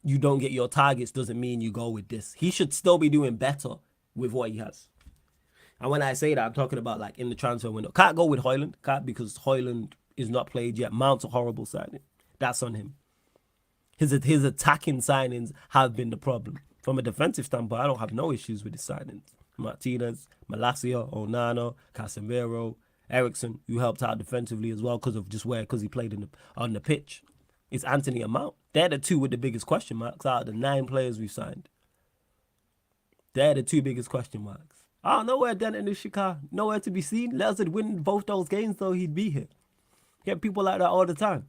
you don't get your targets doesn't mean you go with this. He should still be doing better with what he has. And when I say that, I'm talking about like in the transfer window. Can't go with Højlund, can't, because Højlund is not played yet. Mount's a horrible signing. That's on him. His attacking signings have been the problem. From a defensive standpoint, I don't have no issues with his signings. Martinez, Malacia, Onana, Casemiro, Eriksen, who helped out defensively as well because he played on the pitch. It's Anthony and Mount. They're the 2 with the biggest question marks out of the 9 players we've signed. They're the 2 biggest question marks. Oh, nowhere Denton is Shikar. Nowhere to be seen. Let us win both those games, though, he'd be here. Get people like that all the time.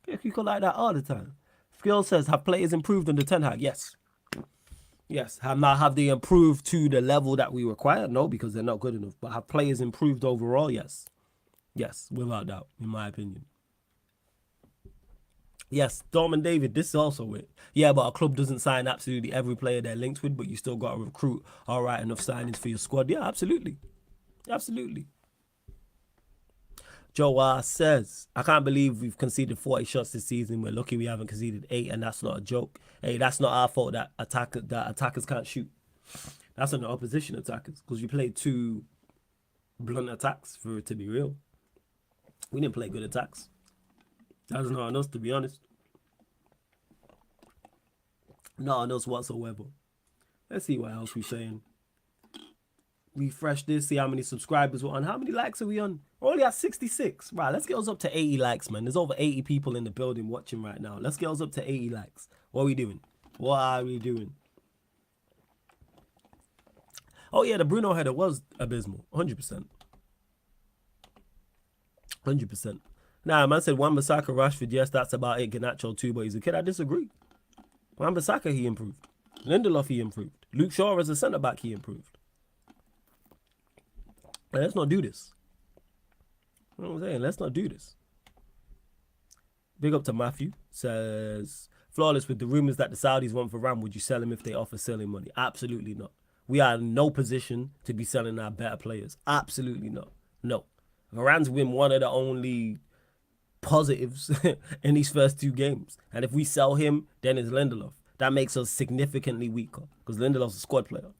Get people like that all the time. Skill says, have players improved under Ten Hag? Yes. Yes. Have they improved to the level that we require? No, because they're not good enough. But have players improved overall? Yes. Yes, without doubt, in my opinion. Yes, Dorman David, this is also it. Yeah, but a club doesn't sign absolutely every player they're linked with, but you still got to recruit all right enough signings for your squad. Yeah, absolutely. Absolutely. Joe says, I can't believe we've conceded 40 shots this season. We're lucky we haven't conceded 8, and that's not a joke. Hey, that's not our fault that attackers can't shoot. That's on the opposition attackers, because we played 2 blunt attacks for it to be real. We didn't play good attacks. That's not on us, to be honest. Not on us whatsoever. Let's see what else we're saying. Refresh this, see how many subscribers we're on. How many likes are we on? We're only at 66. Right, let's get us up to 80 likes, man. There's over 80 people in the building watching right now. Let's get us up to 80 likes. What are we doing? What are we doing? Oh, yeah, the Bruno header was abysmal. 100%. 100%. Nah, man said Wan-Bissaka, Rashford, yes, that's about it. Garnacho too, but he's a kid. I disagree. Wan-Bissaka, he improved. Lindelof, he improved. Luke Shaw as a centre-back, he improved. But let's not do this. You know what I'm saying? Let's not do this. Big up to Matthew. Says, Flawless, with the rumours that the Saudis want for Ram, would you sell him if they offer selling money? Absolutely not. We are in no position to be selling our better players. Absolutely not. No. Varane's been one of the only positives in these first 2 games. And if we sell him, then it's Lindelof. That makes us significantly weaker because Lindelof's a squad player.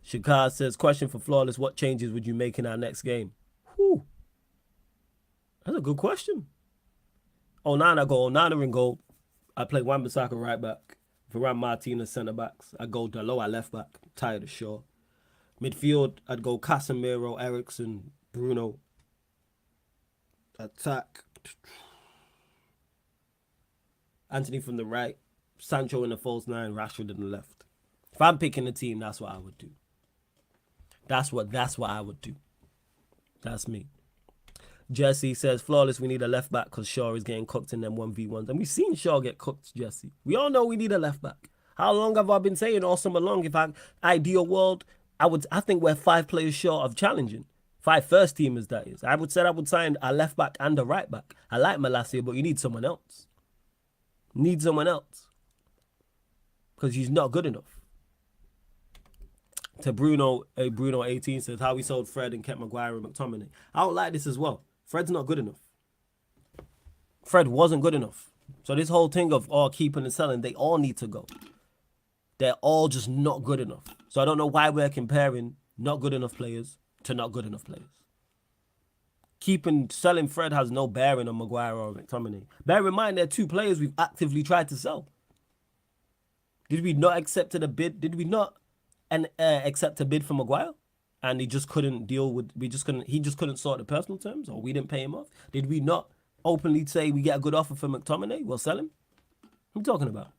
Shakar says, question for Flawless, what changes would you make in our next game? Whew. That's a good question. Onana in goal. I play Wan-Bissaka right back. Varane, Martinez centre backs. I go Dalot at left back. Tired of Shaw. Midfield, I'd go Casemiro, Eriksen, Bruno. Attack. Anthony from the right. Sancho in the false 9. Rashford in the left. If I'm picking a team, that's what I would do. That's what I would do. That's me. Jesse says, Flawless, we need a left back because Shaw is getting cooked in them 1v1s. And we've seen Shaw get cooked, Jesse. We all know we need a left back. How long have I been saying all summer long? If I ideal world, I think we're 5 players short of challenging. 5 first teamers, that is. I would sign a left back and a right back. I like Malacia, but you need someone else. Need someone else. Because he's not good enough. To Bruno 18 says, how we sold Fred and kept Maguire and McTominay. I don't like this as well. Fred's not good enough. Fred wasn't good enough. So this whole thing of keeping and selling, they all need to go. They're all just not good enough. So I don't know why we're comparing not good enough players to not good enough players. Selling Fred has no bearing on Maguire or McTominay. Bear in mind, they're two players we've actively tried to sell. Did we not accept a bid? Did we not accept a bid for Maguire? And he just couldn't deal with, he just couldn't sort the personal terms, or we didn't pay him off? Did we not openly say we get a good offer for McTominay? We'll sell him? What are you talking about?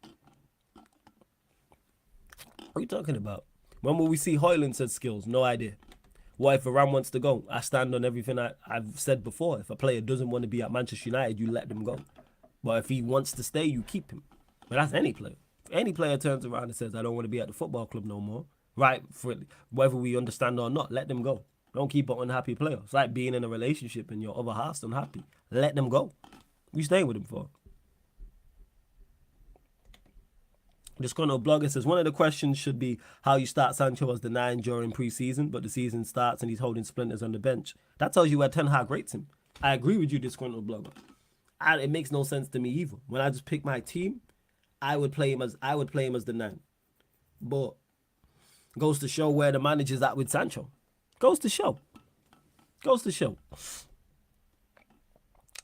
What are you talking about? When will we see Højlund said skills? No idea. What if Varane wants to go? I stand on everything I've said before. If a player doesn't want to be at Manchester United, you let them go. But if he wants to stay, you keep him. But that's any player. If any player turns around and says, I don't want to be at the football club no more, right, for whether we understand or not, let them go. Don't keep an unhappy player. It's like being in a relationship and your other half's unhappy. Let them go. You staying with him for? Disgruntled blogger says, one of the questions should be how you start Sancho as the 9 during pre-season, but the season starts and he's holding splinters on the bench. That tells you where Ten Hag rates him. I agree with you, disgruntled blogger. It makes no sense to me either. When I just pick my team, I would play him as the 9. But goes to show where the manager's at with Sancho. Goes to show.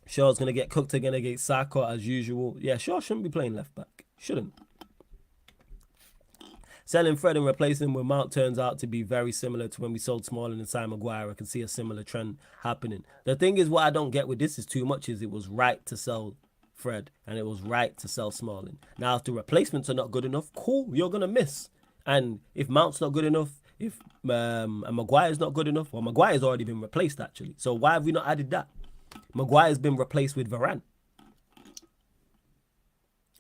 Shaw's going to get cooked again against Saka as usual. Yeah, Shaw shouldn't be playing left back. Shouldn't. Selling Fred and replacing him with Mount turns out to be very similar to when we sold Smalling and Simon Maguire. I can see a similar trend happening. The thing is, what I don't get with this is too much is it was right to sell Fred and it was right to sell Smalling. Now, if the replacements are not good enough, cool, you're going to miss. And if Mount's not good enough, if Maguire's not good enough, well, Maguire's already been replaced, actually. So why have we not added that? Maguire's been replaced with Varane.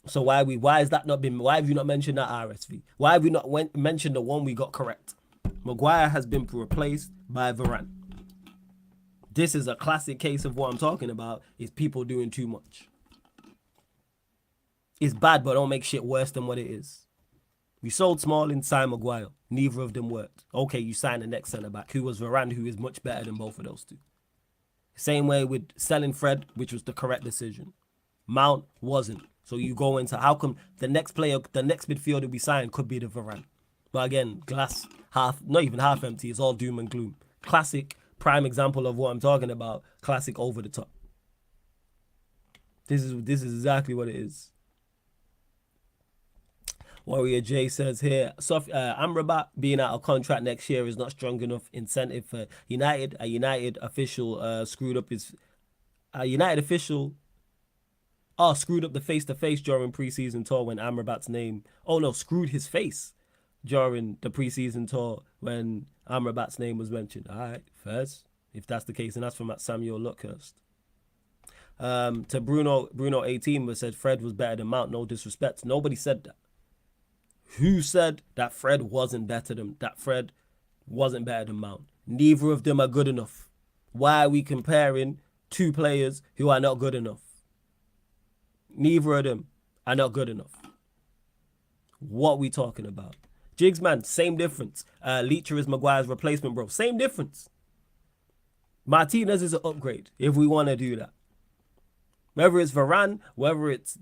So why have you not mentioned that RSV? Why have you not mentioned the one we got correct? Maguire has been replaced by Varane. This is a classic case of what I'm talking about, is people doing too much. It's bad, but don't make shit worse than what it is. We sold Smalling, signed Maguire. Neither of them worked. Okay, you signed the next centre-back, who was Varane, who is much better than both of those two. Same way with selling Fred, which was the correct decision. Mount wasn't. So you go into, how come the next midfielder we signed could be the Varane? But again, glass half, not even half empty, it's all doom and gloom. Classic, prime example of what I'm talking about. Classic over the top. This is exactly what it is. Warrior J says here, Amrabat being out of contract next year is not strong enough incentive for United. A United official screwed up the face-to-face during preseason tour when Amrabat's name... screwed his face during the preseason tour when Amrabat's name was mentioned. All right, Fez, if that's the case, and that's from Samuel Luckhurst. To Bruno 18 said Fred was better than Mount, no disrespect. Nobody said that. Who said that Fred wasn't better than Mount? Neither of them are good enough. Why are we comparing two players who are not good enough? Neither of them are not good enough. What are we talking about? Jigs, man, same difference. Leacher is Maguire's replacement, bro. Same difference. Martinez is an upgrade, if we want to do that. Whether it's Varane, whether it's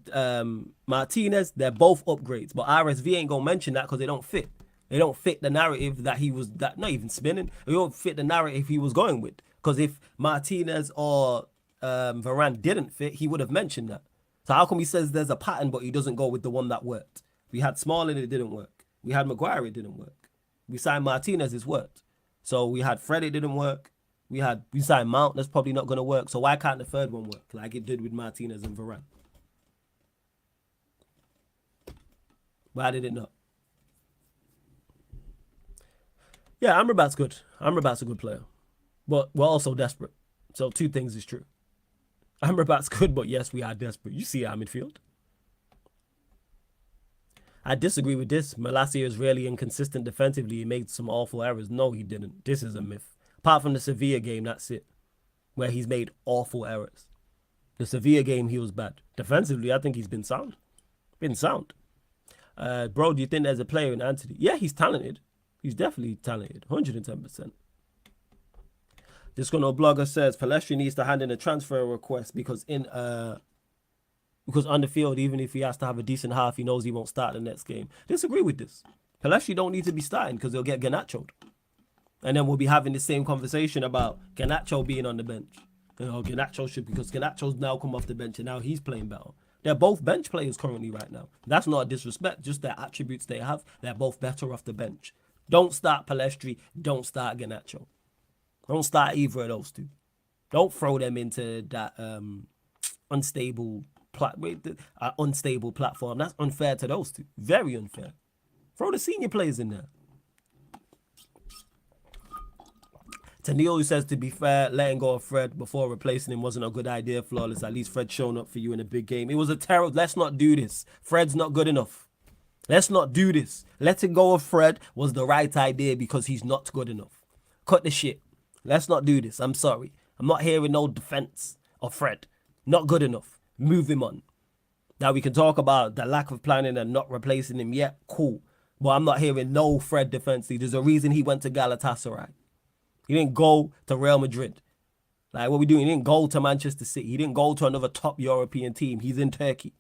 Martinez, they're both upgrades. But RSV ain't going to mention that because they don't fit. They don't fit the narrative that he was, not even spinning. They don't fit the narrative he was going with. Because if Martinez or Varane didn't fit, he would have mentioned that. So how come he says there's a pattern, but he doesn't go with the one that worked? We had Smalling, it didn't work. We had Maguire, it didn't work. We signed Martinez, it's worked. So we had Fred, it didn't work. We signed Mount, that's probably not going to work. So why can't the third one work like it did with Martinez and Varane? Why did it not? Yeah, Amrabat's good. Amrabat's a good player. But we're also desperate. So two things is true. Amrabat's good, but yes, we are desperate. You see our midfield. I disagree with this. Malacia is really inconsistent defensively. He made some awful errors. No, he didn't. This is a myth. Apart from the Sevilla game, that's it. Where he's made awful errors. The Sevilla game, he was bad. Defensively, I think he's been sound. Been sound. Bro, do you think there's a player in Anthony? Yeah, he's talented. He's definitely talented. 110%. This blogger says Palestri needs to hand in a transfer request because on the field, even if he has to have a decent half, he knows he won't start the next game. Disagree with this. Palestri don't need to be starting because he'll get Garnacho'd. And then we'll be having the same conversation about Garnacho being on the bench. Garnacho should, because Garnacho's now come off the bench and now he's playing better. They're both bench players currently right now. That's not a disrespect, just their attributes they have. They're both better off the bench. Don't start Palestri, don't start Garnacho. Don't start either of those two. Don't throw them into that unstable platform. That's unfair to those two. Very unfair. Throw the senior players in there. Neil, who says, to be fair, letting go of Fred before replacing him wasn't a good idea, Flawless. At least Fred's shown up for you in a big game. It was a terrible... Let's not do this. Fred's not good enough. Let's not do this. Letting go of Fred was the right idea because he's not good enough. Cut the shit. Let's not do this. I'm sorry. I'm not hearing no defense of Fred. Not good enough. Move him on. Now, we can talk about the lack of planning and not replacing him yet. Cool. But I'm not hearing no Fred defense. There's a reason he went to Galatasaray. He didn't go to Real Madrid. Like, what we doing? He didn't go to Manchester City. He didn't go to another top European team. He's in Turkey.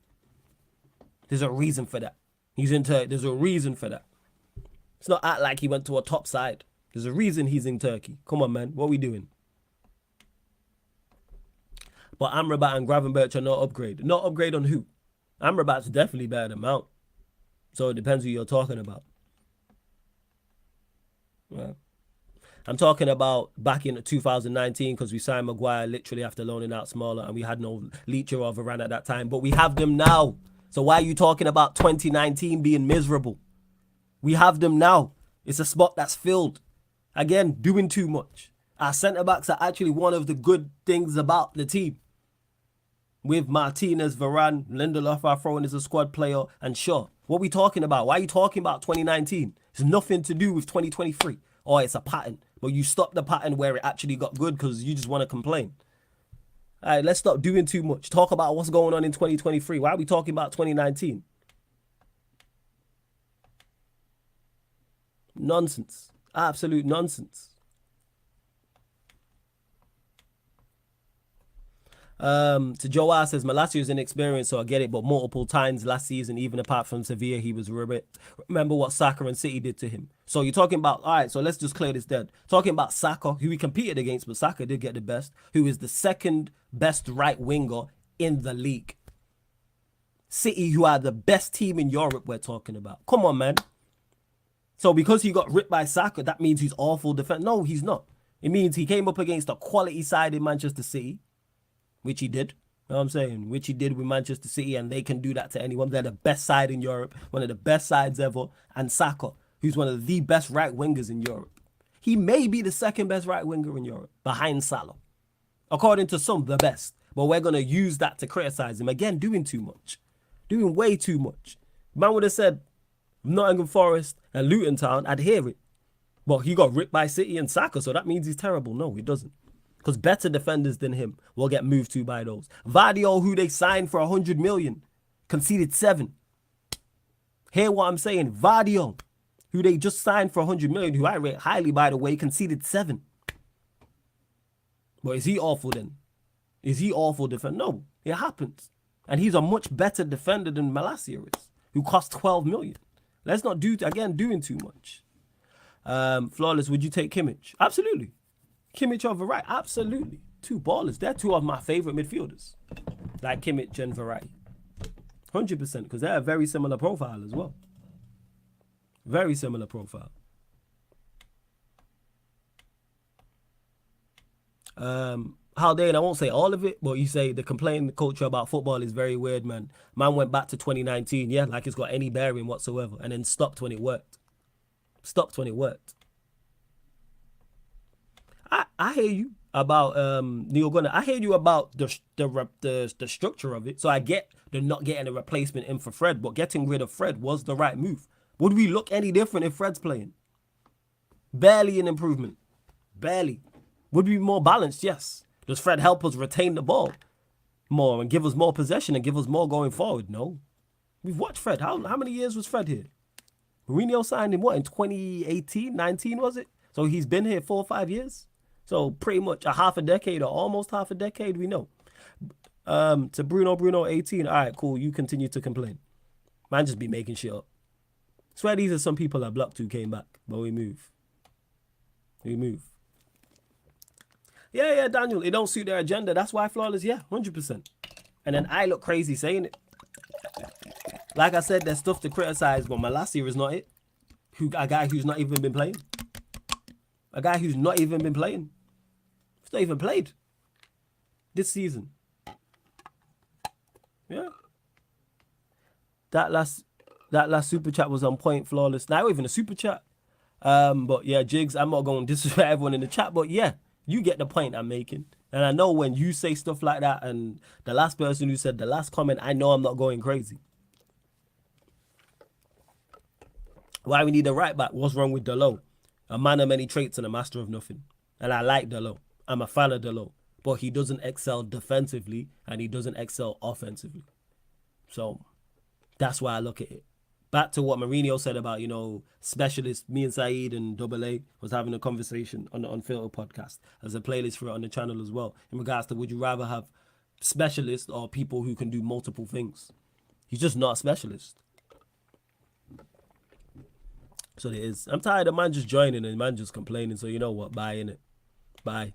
There's a reason for that. He's in Turkey. There's a reason for that. It's not act like he went to a top side. There's a reason he's in Turkey. Come on, man. What are we doing? But Amrabat and Gravenberch are not upgrade. Not upgrade on who? Amrabat's definitely better than Mount. So it depends who you're talking about. Well, I'm talking about back in 2019 because we signed Maguire literally after loaning out Smaller and we had no Leacher or Varane at that time. But we have them now. So why are you talking about 2019 being miserable? We have them now. It's a spot that's filled. Again, doing too much. Our centre-backs are actually one of the good things about the team. With Martinez, Varane, Lindelof, our throwing as a squad player, and Shaw. What are we talking about? Why are you talking about 2019? It's nothing to do with 2023. Or it's a pattern. But you stop the pattern where it actually got good because you just want to complain. All right, let's stop doing too much. Talk about what's going on in 2023. Why are we talking about 2019? Nonsense. Absolute nonsense. To Joe R says, Malacia is inexperienced, so I get it, but multiple times last season, even apart from Sevilla, he was ribbit. Remember what Saka and City did to him. So you're talking about, all right, so let's just clear this dead. Talking about Saka, who he competed against, but Saka did get the best, who is the second best right winger in the league. City, who are the best team in Europe, we're talking about. Come on, man. So because he got ripped by Saka, that means he's awful defense. No, he's not. It means he came up against a quality side in Manchester City, which he did. You know what I'm saying? Which he did with Manchester City, and they can do that to anyone. They're the best side in Europe, one of the best sides ever. And Saka, who's one of the best right wingers in Europe. He may be the second best right winger in Europe, behind Salah. According to some, the best. But we're going to use that to criticize him. Again, doing too much. Doing way too much. Man would have said Nottingham Forest and Luton Town, I'd hear it. But he got ripped by City and Saka, so that means he's terrible. No, he doesn't. Because better defenders than him will get moved to by those. Vardio, who they signed for 100 million, conceded 7. Hear what I'm saying? Vardio, who they just signed for 100 million, who I rate highly, by the way, conceded 7. But is he awful then? Is he awful defender? No, it happens. And he's a much better defender than Malacia is, who cost 12 million. Let's not do, again, doing too much. Flawless, would you take Kimmich? Absolutely. Kimmich over Verratti? Absolutely. Two ballers. They're two of my favourite midfielders. Like Kimmich and Verratti. 100%, because they're a very similar profile as well. Very similar profile. Haldane, I won't say all of it, but you say the complaint culture about football is very weird, man. Man went back to 2019, yeah, like it's got any bearing whatsoever, and then stopped when it worked. Stopped when it worked. I hear you about Neil Gunner. I hear you about the structure of it. So I get the not getting a replacement in for Fred, but getting rid of Fred was the right move. Would we look any different if Fred's playing? Barely an improvement. Barely. Would we be more balanced? Yes. Does Fred help us retain the ball more and give us more possession and give us more going forward? No. We've watched Fred. How many years was Fred here? Mourinho signed him, what, in 2018, 19, was it? So he's been here 4 or 5 years. So pretty much a half a decade or almost half a decade, we know. To Bruno 18, all right, cool, you continue to complain. Man just be making shit up. Swear these are some people I blocked who came back, but we move. Yeah, Daniel, it don't suit their agenda. That's why Flawless, yeah, 100%. And then I look crazy saying it. Like I said, there's stuff to criticize, but my last year is not it. A guy who's not even been playing. A guy who's not even been playing. He's not even played this season. Yeah. That last super chat was on point, Flawless. Not even a super chat. But yeah, Jigs, I'm not going to disrespect everyone in the chat, but yeah, you get the point I'm making. And I know when you say stuff like that, and the last person who said the last comment, I know I'm not going crazy. Why we need a right back? What's wrong with Delo? A man of many traits and a master of nothing. And I like Delo. I'm a fan of Delo. But he doesn't excel defensively and he doesn't excel offensively. So that's why I look at it. Back to what Mourinho said about, specialists. Me and Saeed and Double A was having a conversation on the Unfiltered podcast. There's a playlist for it on the channel as well. In regards to would you rather have specialists or people who can do multiple things? He's just not a specialist. So it is. I'm tired of man just joining and man just complaining. So you know what? Bye, innit? Bye.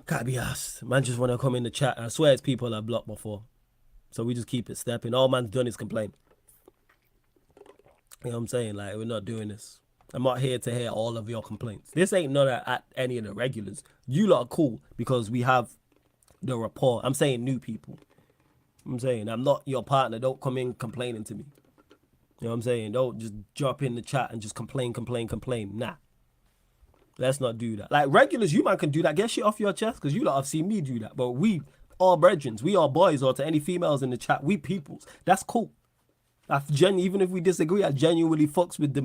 Can't be asked. Man just want to come in the chat. I swear it's people I blocked before. So we just keep it stepping. All man's done is complain. You know what I'm saying? Like, we're not doing this. I'm not here to hear all of your complaints. This ain't none at any of the regulars. You lot are cool because we have the rapport. I'm saying new people. I'm saying I'm not your partner. Don't come in complaining to me. You know what I'm saying? Don't just drop in the chat and just complain. Nah. Let's not do that. Like, regulars, you man can do that. Get shit off your chest because you lot have seen me do that. But we all brethrens. We all boys, or to any females in the chat, we peoples. That's cool. Even if we disagree, I genuinely fucks with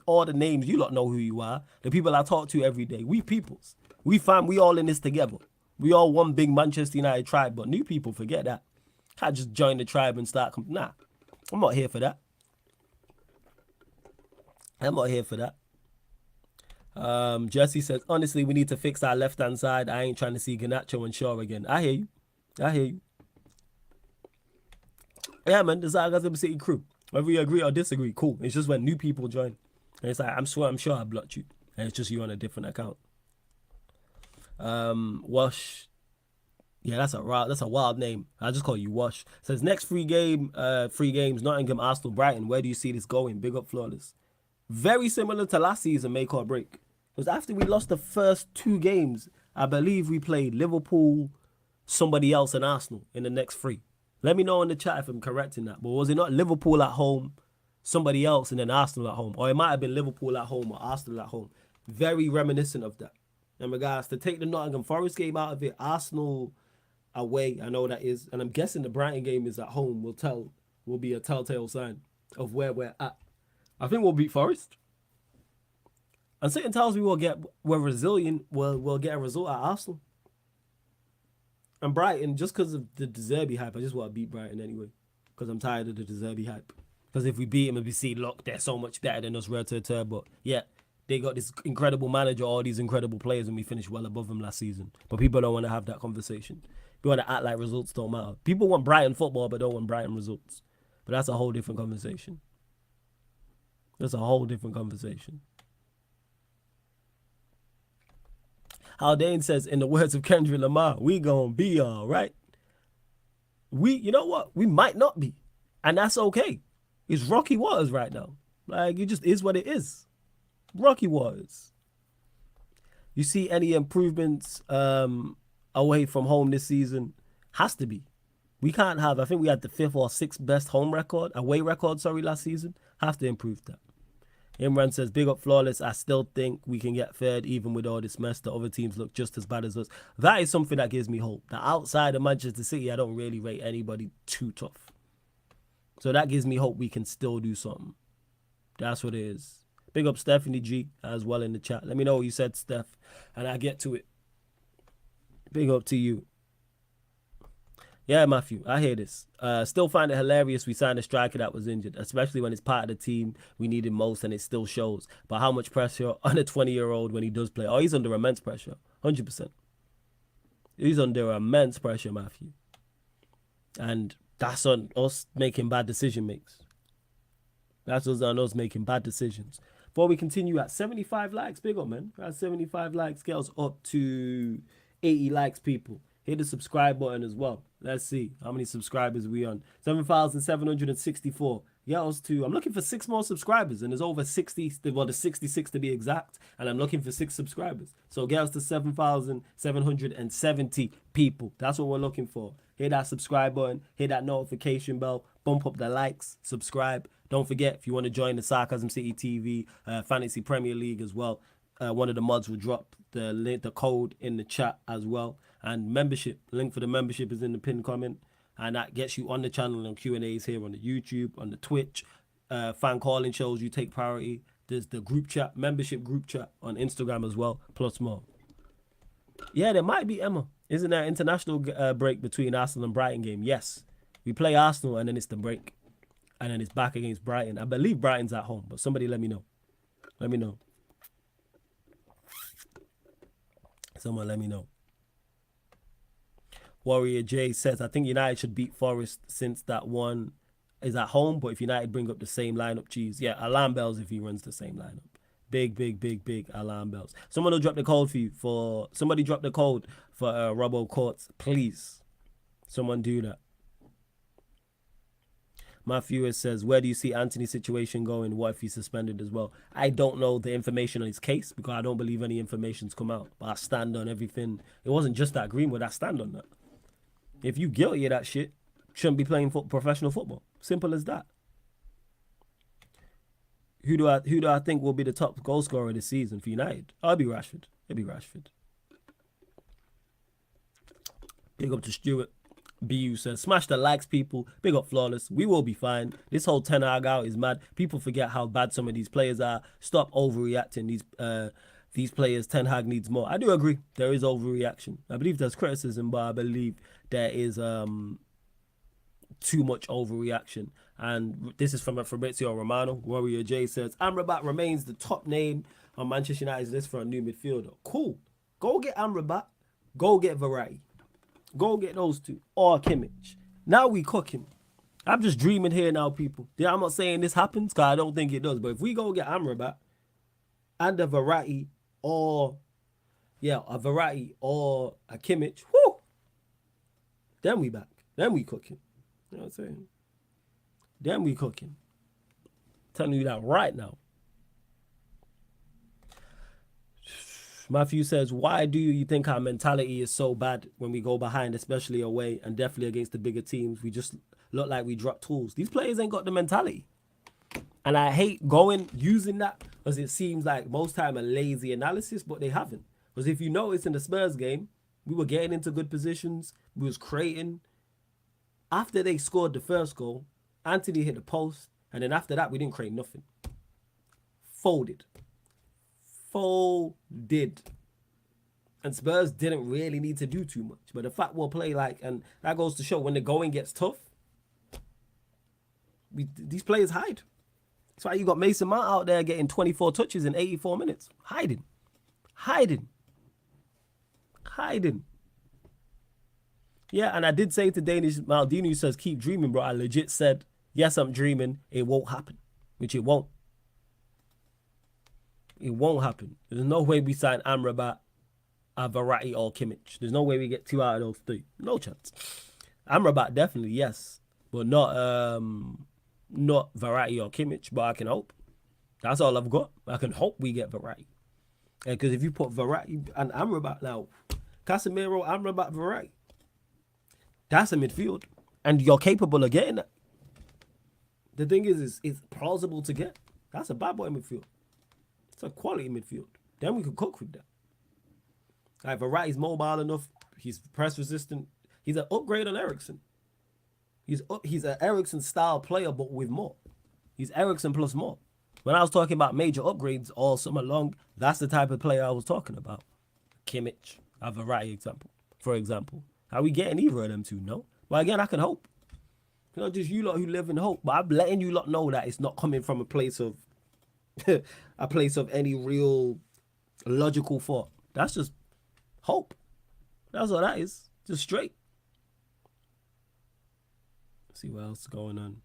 all the names. You lot know who you are. The people I talk to every day. We peoples. We fam. We all in this together. We all one big Manchester United tribe. But new people, forget that. Can't just join the tribe and start. Nah. I'm not here for that. I'm not here for that. Jesse says, honestly, we need to fix our left-hand side. I ain't trying to see Garnacho and Shaw again. I hear you. Yeah, man, the Sarcasm City crew. Whether you agree or disagree, cool. It's just when new people join. And it's like, I'm sure I blocked you. And it's just you on a different account. Wash. Yeah, that's a wild name. I just call you Wash. Says, next free games, Nottingham, Arsenal, Brighton. Where do you see this going? Big up, Flawless. Very similar to last season, make or break. Because after we lost the first 2 games, I believe we played Liverpool, somebody else, and Arsenal in the next 3. Let me know in the chat if I'm correct in that. But was it not Liverpool at home, somebody else, and then Arsenal at home? Or it might have been Liverpool at home or Arsenal at home. Very reminiscent of that. In regards to take the Nottingham Forest game out of it, Arsenal away, I know that is. And I'm guessing the Brighton game is at home will be a telltale sign of where we're at. I think we'll beat Forest. And certain times we're resilient, we'll get a result at Arsenal. And Brighton, just because of the De Zerbi hype, I just want to beat Brighton anyway. Because I'm tired of the De Zerbi hype. Because if we beat them and we see, look, they're so much better than us, but yeah, they got this incredible manager, all these incredible players, and we finished well above them last season. But people don't want to have that conversation. They want to act like results don't matter. People want Brighton football, but don't want Brighton results. But that's a whole different conversation. That's a whole different conversation. Haldane says, in the words of Kendrick Lamar, we gonna be all right. You know what? We might not be. And that's okay. It's rocky waters right now. Like, it just is what it is. Rocky waters. You see any improvements away from home this season? Has to be. We can't have, I think we had the 5th or 6th best away record, last season. Have to improve that. Imran says, big up, Flawless. I still think we can get third even with all this mess. The other teams look just as bad as us. That is something that gives me hope. That outside of Manchester City, I don't really rate anybody too tough. So that gives me hope we can still do something. That's what it is. Big up Stephanie G as well in the chat. Let me know what you said, Steph, and I get to it. Big up to you. Yeah, Matthew, I hear this. Still find it hilarious we signed a striker that was injured, especially when it's part of the team we needed most and it still shows. But how much pressure on a 20-year-old when he does play? Oh, he's under immense pressure. 100%. He's under immense pressure, Matthew. And that's on us making bad decision makes. That's on us making bad decisions. Before we continue, at 75 likes, big up, man. At 75 likes, get us up to 80 likes, people. Hit the subscribe button as well. Let's see how many subscribers we on. 7,764. Get us to, I'm looking for 6 more subscribers, and there's over 60, well, there's 66 to be exact, and I'm looking for 6 subscribers. So get us to 7,770 people. That's what we're looking for. Hit that subscribe button, hit that notification bell, bump up the likes, subscribe. Don't forget, if you want to join the Sarcasm City TV Fantasy Premier League as well, one of the mods will drop the code in the chat as well. And membership, link for the membership is in the pinned comment. And that gets you on the channel and Q&As here on the YouTube, on the Twitch. Fan calling shows, you take priority. There's the group chat, membership group chat on Instagram as well, plus more. Yeah, there might be, Emma. Isn't there an international break between Arsenal and Brighton game? Yes. We play Arsenal and then it's the break. And then it's back against Brighton. I believe Brighton's at home, but somebody let me know. Let me know. Someone let me know. Warrior J says, I think United should beat Forest since that one is at home, but if United bring up the same lineup, geez. Yeah, alarm bells if he runs the same lineup. Big alarm bells. Someone will drop the code for you. Somebody drop the code for Robbo Courts, please. Someone do that. Matthew says, where do you see Anthony's situation going? What if he's suspended as well? I don't know the information on his case because I don't believe any information's come out. But I stand on everything. It wasn't just that Greenwood. I stand on that. If you guilty of that shit, shouldn't be playing professional football. Simple as that. Who do I think will be the top goal scorer this season for United? I'll be Rashford. It'll be Rashford. Big up to Stuart. BU says, smash the likes, people. Big up Flawless. We will be fine. This whole Ten Hag out is mad. People forget how bad some of these players are. Stop overreacting. These players, Ten Hag needs more. I do agree. There is overreaction. I believe there's criticism, but I believe there is too much overreaction. And this is from Fabrizio Romano. Warrior J says, Amrabat remains the top name on Manchester United's list for a new midfielder. Cool. Go get Amrabat. Go get Verratti. Go get those two. Or Kimmich. Now we cooking. I'm just dreaming here now, people. Yeah, I'm not saying this happens because I don't think it does. But if we go get Amrabat and a Verratti or a Verratti or a Kimmich, whoo! Then we back. Then we cooking. You know what I'm saying? Then we cooking. Telling you that right now. Matthew says, why do you think our mentality is so bad when we go behind, especially away and definitely against the bigger teams? We just look like we drop tools. These players ain't got the mentality. And I hate using that because it seems like most time a lazy analysis, but they haven't. Because if you notice in the Spurs game, we were getting into good positions. We was creating. After they scored the first goal, Anthony hit the post. And then after that, we didn't create nothing. Folded. And Spurs didn't really need to do too much. But the fact we'll play and that goes to show when the going gets tough, these players hide. That's why you got Mason Mount out there getting 24 touches in 84 minutes. Hiding. Yeah, and I did say to Danish Maldini, who says, keep dreaming, bro. I legit said, yes, I'm dreaming. It won't happen. Which it won't. It won't happen. There's no way we sign Amrabat, Verratti, or Kimmich. There's no way we get 2 out of those 3. No chance. Amrabat, definitely, yes. But not Verratti or Kimmich, but I can hope. That's all I've got. I can hope we get Verratti. Because if you put Verratti and Amrabat now, Casemiro, Amrabat, Verratti, that's a midfield. And you're capable of getting that. The thing is it's plausible to get. That's a bad boy midfield. It's a quality midfield. Then we could cook with that. Like Verratti's mobile enough. He's press resistant. He's an upgrade on Eriksen. He's an Eriksen style player, but with more. He's Eriksen plus more. When I was talking about major upgrades all summer long, that's the type of player I was talking about. Kimmich, a Verratti example, for example. Are we getting either of them two? No. Well, again, I can hope. You know, just you lot who live in hope. But I'm letting you lot know that it's not coming from a place of any real logical thought. That's just hope. That's all that is. Just straight. Let's see what else is going on.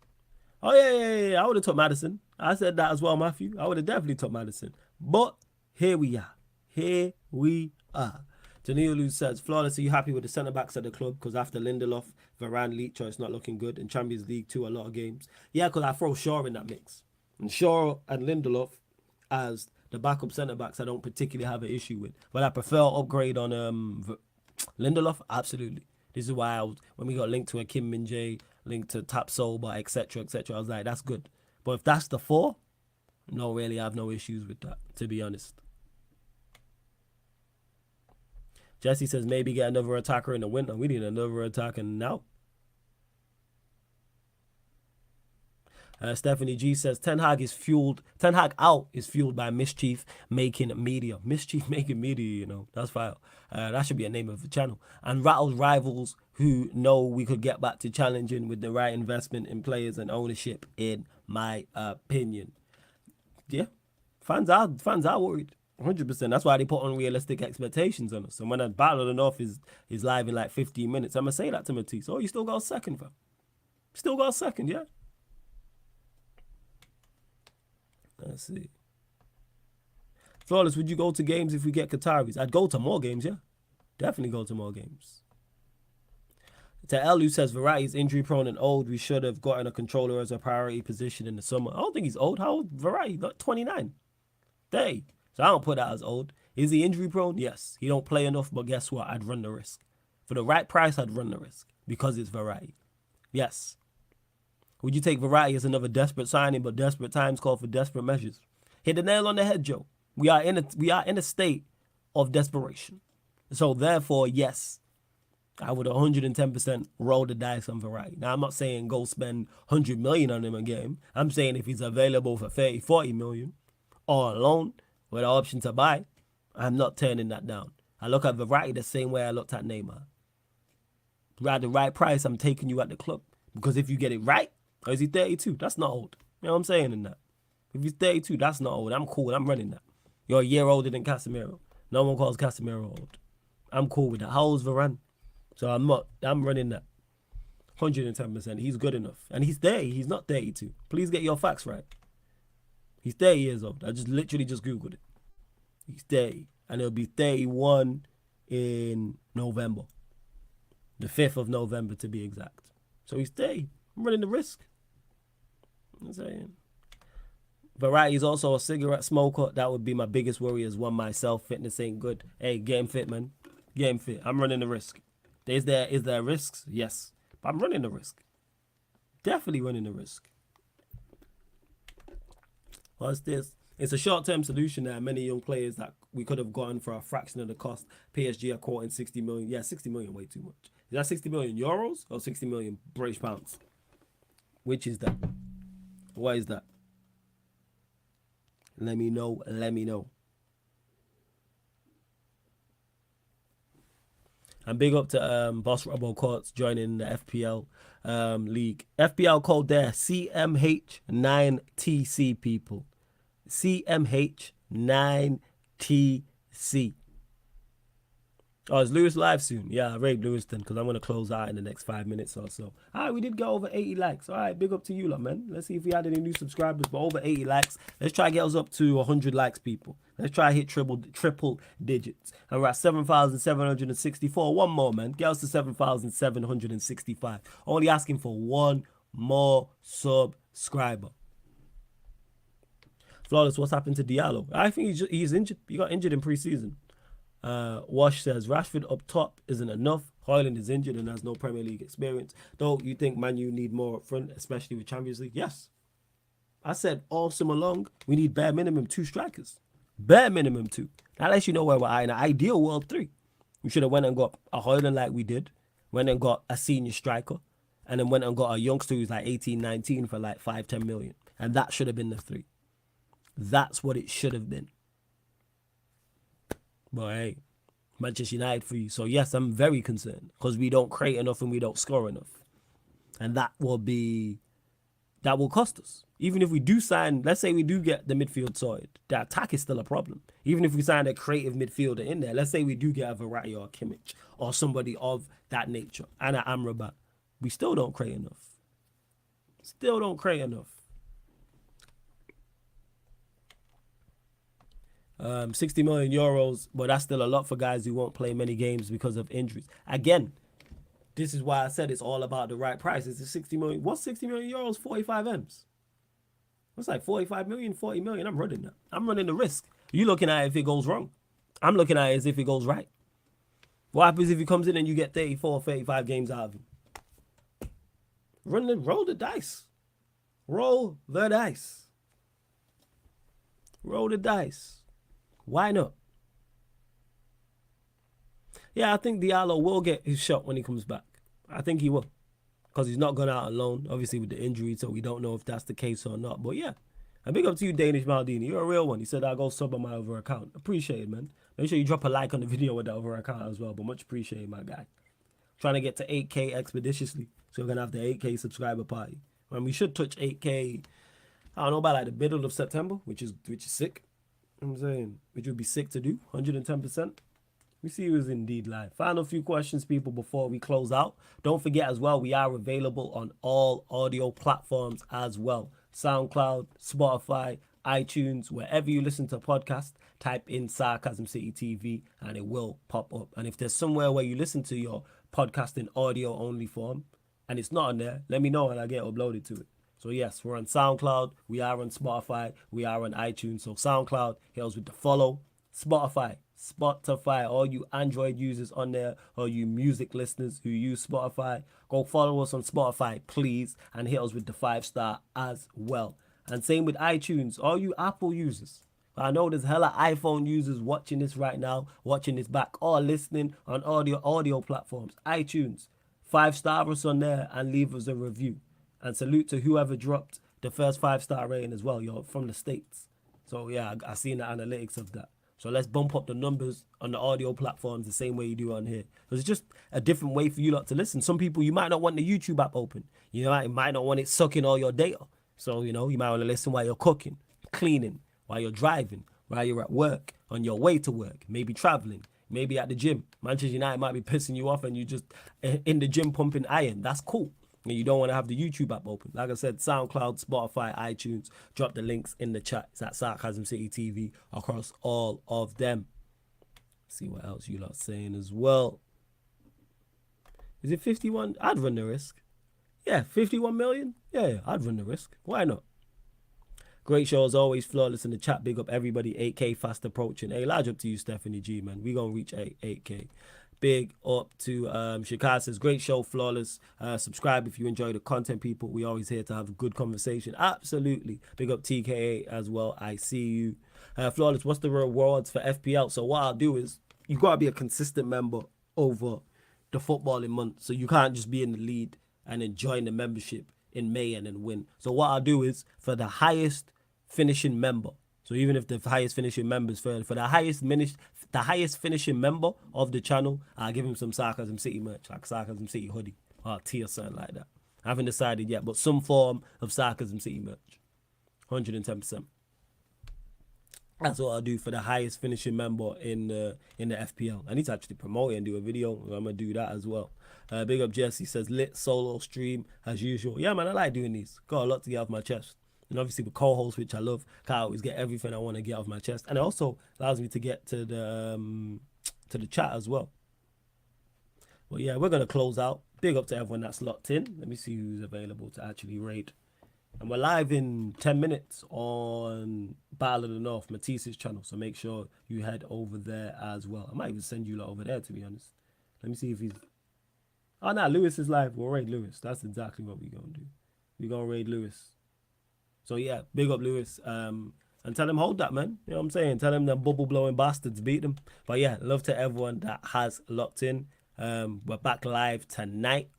Oh, yeah. I would have took Madison. I said that as well, Matthew. I would have definitely took Madison. But here we are. Here we are. Danielu says, Flawless, are you happy with the centre-backs at the club? Because after Lindelof, Varane, Leach, it's not looking good. In Champions League, too, a lot of games. Yeah, because I throw Shaw in that mix. And Shaw and Lindelof as the backup centre-backs I don't particularly have an issue with. But I prefer upgrade on Lindelof, absolutely. This is why when we got linked to a Kim Min-jae, linked to Tap Soba, etc., I was like, that's good. But if that's the four, no, really, I have no issues with that, to be honest. Jesse says maybe get another attacker in the winter. We need another attacker now. Stephanie G says Ten Hag out is fueled by mischief making media. Mischief making media, you know, that's fire. That should be a name of the channel. And rattles rivals who know we could get back to challenging with the right investment in players and ownership, in my opinion. Yeah, fans are worried. 100%. That's why they put unrealistic expectations on us. And when a Battle of the North is live in like 15 minutes, I'm going to say that to Matisse. Oh, you still got a second, fam. Still got a second, yeah? Let's see. Flawless, would you go to games if we get Qataris? I'd go to more games, yeah. Definitely go to more games. To Elu says, Variety's injury prone and old. We should have gotten a controller as a priority position in the summer. I don't think he's old. How old? Variety, like 29. 30. So I don't put that as old. Is he injury prone? Yes. He don't play enough, but guess what? I'd run the risk. For the right price, I'd run the risk. Because it's Variety. Yes. Would you take Variety as another desperate signing, but desperate times call for desperate measures? Hit the nail on the head, Joe. We are in a state of desperation. So therefore, yes, I would 110% roll the dice on Variety. Now, I'm not saying go spend 100 million on him a game. I'm saying if he's available for 30, 40 million or a loan with an option to buy, I'm not turning that down. I look at Variety the same way I looked at Neymar. At the right price, I'm taking you at the club. Because if you get it right, or is he 32? That's not old. You know what I'm saying in that? If he's 32, that's not old. I'm cool. I'm running that. You're a year older than Casemiro. No one calls Casemiro old. I'm cool with that. How old's Varane? So I'm running that. 110%. He's good enough. And he's 30. He's not 32. Please get your facts right. He's 30 years old. I just literally just Googled it. He's 30. And it'll be 31 in November. The 5th of November to be exact. So he's 30. I'm running the risk. I'm saying. Variety is also a cigarette smoker. That would be my biggest worry as one myself. Fitness ain't good. Hey, get him fit, man. Get him fit. I'm running the risk. Is there risks? Yes. But I'm running the risk. Definitely running the risk. What's this? It's a short-term solution. There are many young players that we could have gotten for a fraction of the cost. PSG are quoting 60 million. Yeah, 60 million, way too much. Is that 60 million euros or 60 million British pounds? Which is that? What is that? Let me know. Let me know. And big up to Boss Robo Courts joining the FPL league. FPL code there, CMH9TC, people. CMH9TC. Oh, is Lewis live soon? Yeah, I rate Lewis then because I'm going to close out in the next 5 minutes or so. All right, we did get over 80 likes. All right, big up to you lot, man. Let's see if we had any new subscribers, but over 80 likes. Let's try to get us up to 100 likes, people. Let's try to hit triple digits. And we're at 7,764. One more, man. Get us to 7,765. Only asking for one more subscriber. Flawless, what's happened to Diallo? I think he's injured. He got injured in pre-season. Wash says Rashford up top isn't enough. Højlund is injured and has no Premier League experience. Though you think Man U need more up front, especially with Champions League? Yes. I said all summer long, we need bare minimum 2 strikers. Bare minimum 2. That lets you know where we're at. In an ideal world, 3. We should have went and got a Højlund like we did. Went and got a senior striker. And then went and got a youngster who's like 18, 19 for like 5, 10 million. And that should have been the 3. That's what it should have been. But hey, Manchester United for you. So yes, I'm very concerned because we don't create enough and we don't score enough, and that will cost us. Even if we do sign, let's say we do get the midfield sorted, the attack is still a problem. Even if we sign a creative midfielder in there, let's say we do get a Verratti or a Kimmich or somebody of that nature and an Amrabat, we still don't create enough. Still don't create enough. 60 million euros, but that's still a lot for guys who won't play many games because of injuries. Again, this is why I said it's all about the right price. It's 60 million. What's 60 million euros? 45 M's. What's like 45 million, 40 million? I'm running that. I'm running the risk. You looking at it if it goes wrong. I'm looking at it as if it goes right. What happens if he comes in and you get 34, 35 games out of him? Roll the dice. Roll the dice. Roll the dice. Why not? Yeah, I think Diallo will get his shot when he comes back. I think he will. Because he's not gone out alone, obviously with the injury, so we don't know if that's the case or not. But yeah, and big up to you, Danish Maldini. You're a real one. He said I'll go sub on my other account. Appreciate it, man. Make sure you drop a like on the video with the other account as well. But much appreciated, my guy. Trying to get to 8K expeditiously. So we're going to have the 8K subscriber party. And we should touch 8K, I don't know, by like the middle of September, which is sick. You know what I'm saying? Which would be sick to do, 110%. We see who's indeed live. Final few questions, people, before we close out. Don't forget as well, we are available on all audio platforms as well. SoundCloud, Spotify, iTunes, wherever you listen to podcasts, type in Sarcasm City TV and it will pop up. And if there's somewhere where you listen to your podcast in audio only form and it's not on there, let me know and I'll get uploaded to it. So yes, we're on SoundCloud, we are on Spotify, we are on iTunes. So SoundCloud, helps with the follow. Spotify, all you Android users on there, or you music listeners who use Spotify, go follow us on Spotify, please, and hit us with the 5-star as well. And same with iTunes, all you Apple users. I know there's hella iPhone users watching this right now, watching this back, or listening on audio platforms. iTunes, 5-star us on there and leave us a review. And salute to whoever dropped the first 5-star rating as well. You're from the States. So yeah, I seen the analytics of that. So let's bump up the numbers on the audio platforms the same way you do on here. Because it's just a different way for you lot to listen. Some people, you might not want the YouTube app open. You know, you might not want it sucking all your data. So, you know, you might want to listen while you're cooking, cleaning, while you're driving, while you're at work, on your way to work, maybe traveling, maybe at the gym. Manchester United might be pissing you off and you just in the gym pumping iron. That's cool. And you don't want to have the YouTube app open. Like I said, SoundCloud, Spotify, iTunes. Drop the links in the chat. It's at Sarcasm City TV across all of them. See what else you lot saying as well. Is it 51? I'd run the risk. Yeah, 51 million? Yeah, I'd run the risk. Why not? Great show as always, flawless in the chat. Big up everybody. 8K fast approaching. Hey, large up to you, Stephanie G, man. We gonna reach 8K. Big up to Shikar says, great show, flawless. Subscribe if you enjoy the content, people. We always here to have a good conversation. Absolutely. Big up TKA as well. I see you. Flawless, what's the rewards for FPL? So what I'll do is, you got to be a consistent member over the footballing month. So you can't just be in the lead and then join the membership in May and then win. So what I'll do is, for the highest finishing member, so even if the highest finishing members for the highest finishing member of the channel, I'll give him some Sarcasm City merch, like Sarcasm City hoodie or tee or something like that. I haven't decided yet, but some form of Sarcasm City merch. 110%. That's what I'll do for the highest finishing member in the FPL. I need to actually promote it and do a video. I'm going to do that as well. Big up Jesse says, lit solo stream as usual. Yeah, man, I like doing these. Got a lot to get off my chest. And obviously with co-hosts, which I love, can't always get everything I want to get off my chest. And it also allows me to get to the chat as well. But yeah, we're going to close out. Big up to everyone that's locked in. Let me see who's available to actually raid. And we're live in 10 minutes on Battle of the North, Matisse's channel. So make sure you head over there as well. I might even send you lot over there, to be honest. Let me see if he's... Oh, no, Lewis is live. We'll raid Lewis. That's exactly what we're going to do. We're going to raid Lewis. So yeah, big up Lewis. And tell him hold that, man. You know what I'm saying? Tell him them bubble blowing bastards beat them. But yeah, love to everyone that has locked in. We're back live tonight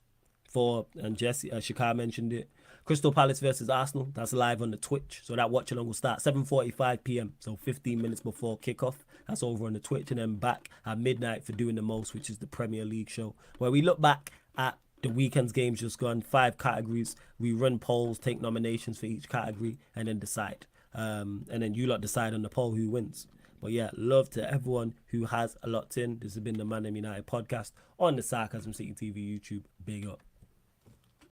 before, and Jesse Shakar mentioned it. Crystal Palace versus Arsenal. That's live on the Twitch. So that watch along will start 7:45 p.m. So 15 minutes before kickoff. That's over on the Twitch, and then back at midnight for Doing the Most, which is the Premier League show, where we look back at the weekend's games just gone, 5 categories. We run polls, take nominations for each category, and then decide. And then you lot decide on the poll who wins. But yeah, love to everyone who has locked in. This has been the ManDem United podcast on the Sarcasm City TV YouTube. Big up.